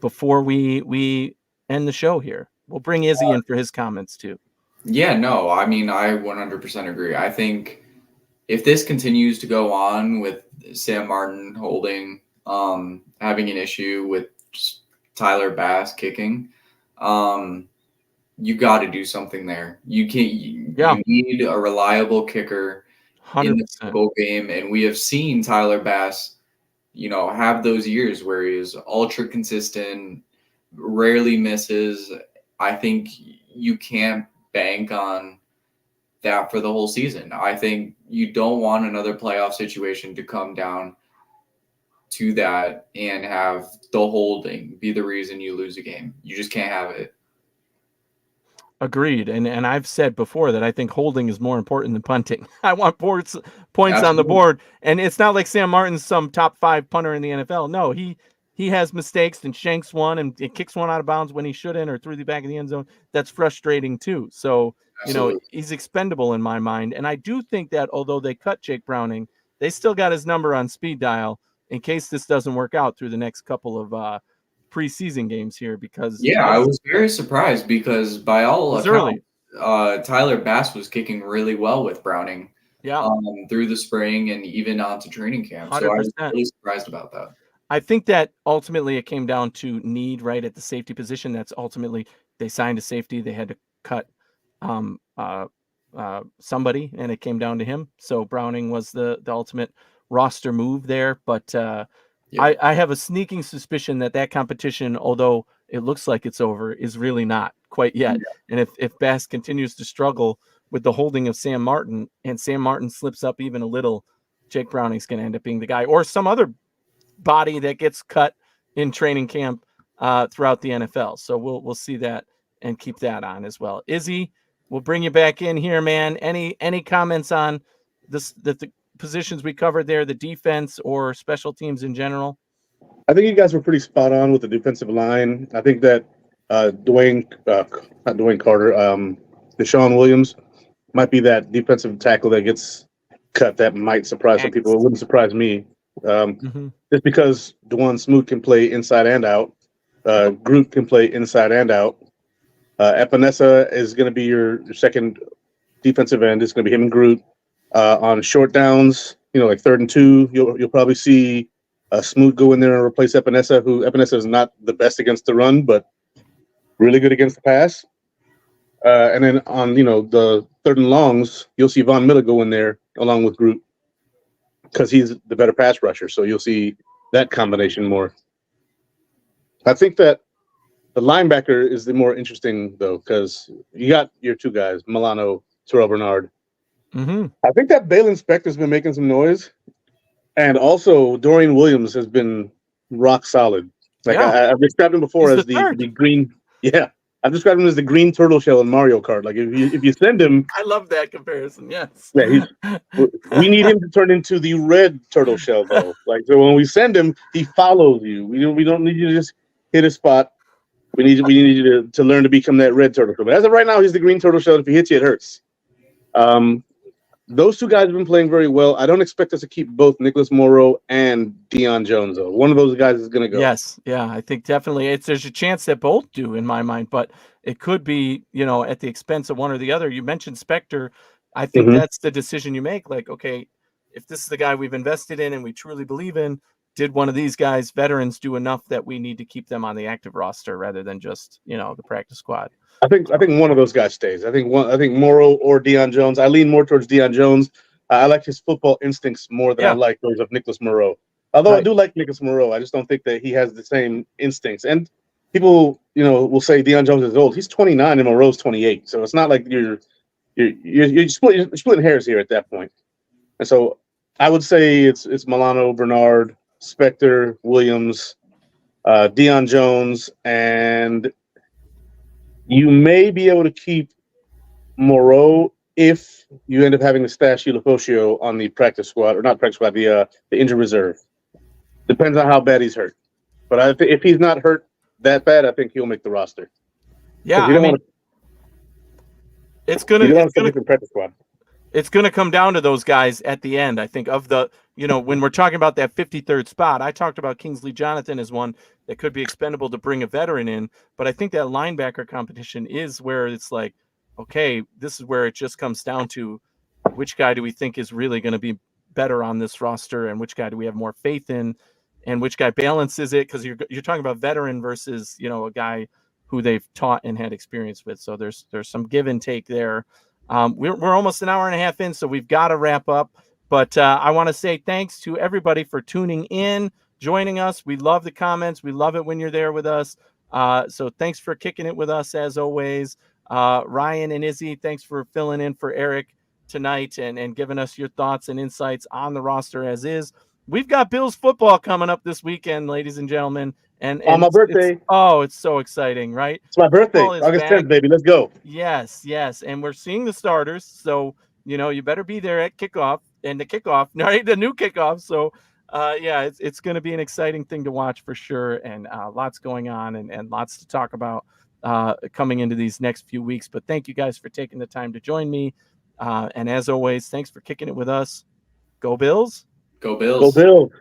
Speaker 1: before we end the show here? We'll bring Izzy in for his comments too.
Speaker 4: Yeah, no, I mean, I 100% agree. I think if this continues to go on with Sam Martin holding, having an issue with just Tyler Bass kicking, you got to do something there. You need a reliable kicker
Speaker 1: 100%.
Speaker 4: in the football game, and we have seen Tyler Bass, have those years where he is ultra consistent, rarely misses. I think you can't bank on that for the whole season. I think you don't want another playoff situation to come down to that and have the holding be the reason you lose a game. You just can't have it.
Speaker 1: Agreed. And I've said before that I think holding is more important than punting. I want points
Speaker 4: Absolutely.
Speaker 1: on the board. And it's not like Sam Martin's some top 5 punter in the NFL. No, he has mistakes and shanks one and kicks one out of bounds when he shouldn't, or through the back of the end zone. That's frustrating too. So,
Speaker 4: Absolutely.
Speaker 1: he's expendable in my mind. And I do think that although they cut Jake Browning, they still got his number on speed dial in case this doesn't work out through the next couple of preseason games here, because
Speaker 4: I was very surprised because by all accounts, Tyler Bass was kicking really well with Browning through the spring and even onto training camp. 100%. So I was really surprised about that.
Speaker 1: I think that ultimately it came down to need right at the safety position. That's ultimately they signed a safety. They had to cut somebody, and it came down to him. So Browning was the ultimate roster move there. But I have a sneaking suspicion that competition, although it looks like it's over, is really not quite yet. Yeah. And if Bass continues to struggle with the holding of Sam Martin, and Sam Martin slips up even a little, Jake Browning's going to end up being the guy, or some other body that gets cut in training camp throughout the NFL. So we'll see that and keep that on as well. Izzy, we'll bring you back in here, man. Any comments on the positions we covered there, the defense or special teams in general?
Speaker 3: I think you guys were pretty spot on with the defensive line. I think that Deshaun Williams might be that defensive tackle that gets cut. That might surprise some people. It wouldn't surprise me. Just because Dwan Smoot can play inside and out. Groot can play inside and out. Epinesa is going to be your second defensive end. It's going to be him and Groot. On short downs, like 3rd and 2, you'll probably see Smoot go in there and replace Epinesa, who Epinesa is not the best against the run, but really good against the pass. And then on, the 3rd and longs, you'll see Von Miller go in there along with Groot because he's the better pass rusher. So you'll see that combination more. I think that the linebacker is the more interesting, though, because you got your two guys, Milano, Terrell Bernard. I think that Balin Spector's been making some noise. And also, Dorian Williams has been rock solid. I've described him before as the green. Yeah, I've described him as the green turtle shell in Mario Kart. Like if you send him,
Speaker 1: I love that comparison. Yes.
Speaker 3: Yeah, we need him to turn into the red turtle shell though. So when we send him, he follows you. We don't need you to just hit a spot. We need you to learn to become that red turtle shell. But as of right now, he's the green turtle shell. If he hits you, it hurts. Those two guys have been playing very well. I don't expect us to keep both Nicholas Morrow and Deion Jones, though. One of those guys is going to go.
Speaker 1: Yes, yeah, I think definitely. There's a chance that both do, in my mind, but it could be, at the expense of one or the other. You mentioned Spector. I think that's the decision you make. Like, okay, if this is the guy we've invested in and we truly believe in, did one of these guys, veterans, do enough that we need to keep them on the active roster rather than just, the practice squad?
Speaker 3: I think one of those guys stays. I think Morrow or Deion Jones. I lean more towards Deion Jones. I like his football instincts more than I like those of Nicholas Morrow. Although I do like Nicholas Morrow, I just don't think that he has the same instincts. And people, will say Deion Jones is old. He's 29 and Morrow's 28. So it's not like you're splitting hairs here at that point. And so I would say it's Milano, Bernard, Spector, Williams, Deion Jones, and you may be able to keep Moreau if you end up having to stash Ulofosio on the practice squad, or not practice squad, the injured reserve. Depends on how bad he's hurt. But if he's not hurt that bad, I think he'll make the roster.
Speaker 1: Yeah, it's gonna
Speaker 3: practice squad.
Speaker 1: It's gonna come down to those guys at the end. I think of the when we're talking about that 53rd spot, I talked about Kingsley Jonathan as one that could be expendable to bring a veteran in, but I think that linebacker competition is where it's like, okay, this is where it just comes down to which guy do we think is really going to be better on this roster, and which guy do we have more faith in, and which guy balances it, because you're talking about veteran versus a guy who they've taught and had experience with. So there's some give and take there. We're almost an hour and a half in, so we've got to wrap up. But I want to say thanks to everybody for tuning in, joining us. We love the comments. We love it when you're there with us. So thanks for kicking it with us as always. Ryan and Izzy, thanks for filling in for Eric tonight and giving us your thoughts and insights on the roster as is. We've got Bills football coming up this weekend, ladies and gentlemen. And
Speaker 3: on my birthday.
Speaker 1: It's so exciting, right?
Speaker 3: It's my birthday, August 10th, baby. Let's go.
Speaker 1: Yes. And we're seeing the starters. So, you better be there at kickoff and the kickoff, right? The new kickoff. So, it's going to be an exciting thing to watch for sure. And lots going on and lots to talk about coming into these next few weeks. But thank you guys for taking the time to join me. And as always, thanks for kicking it with us. Go Bills.
Speaker 4: Go Bills.
Speaker 3: Go Bills.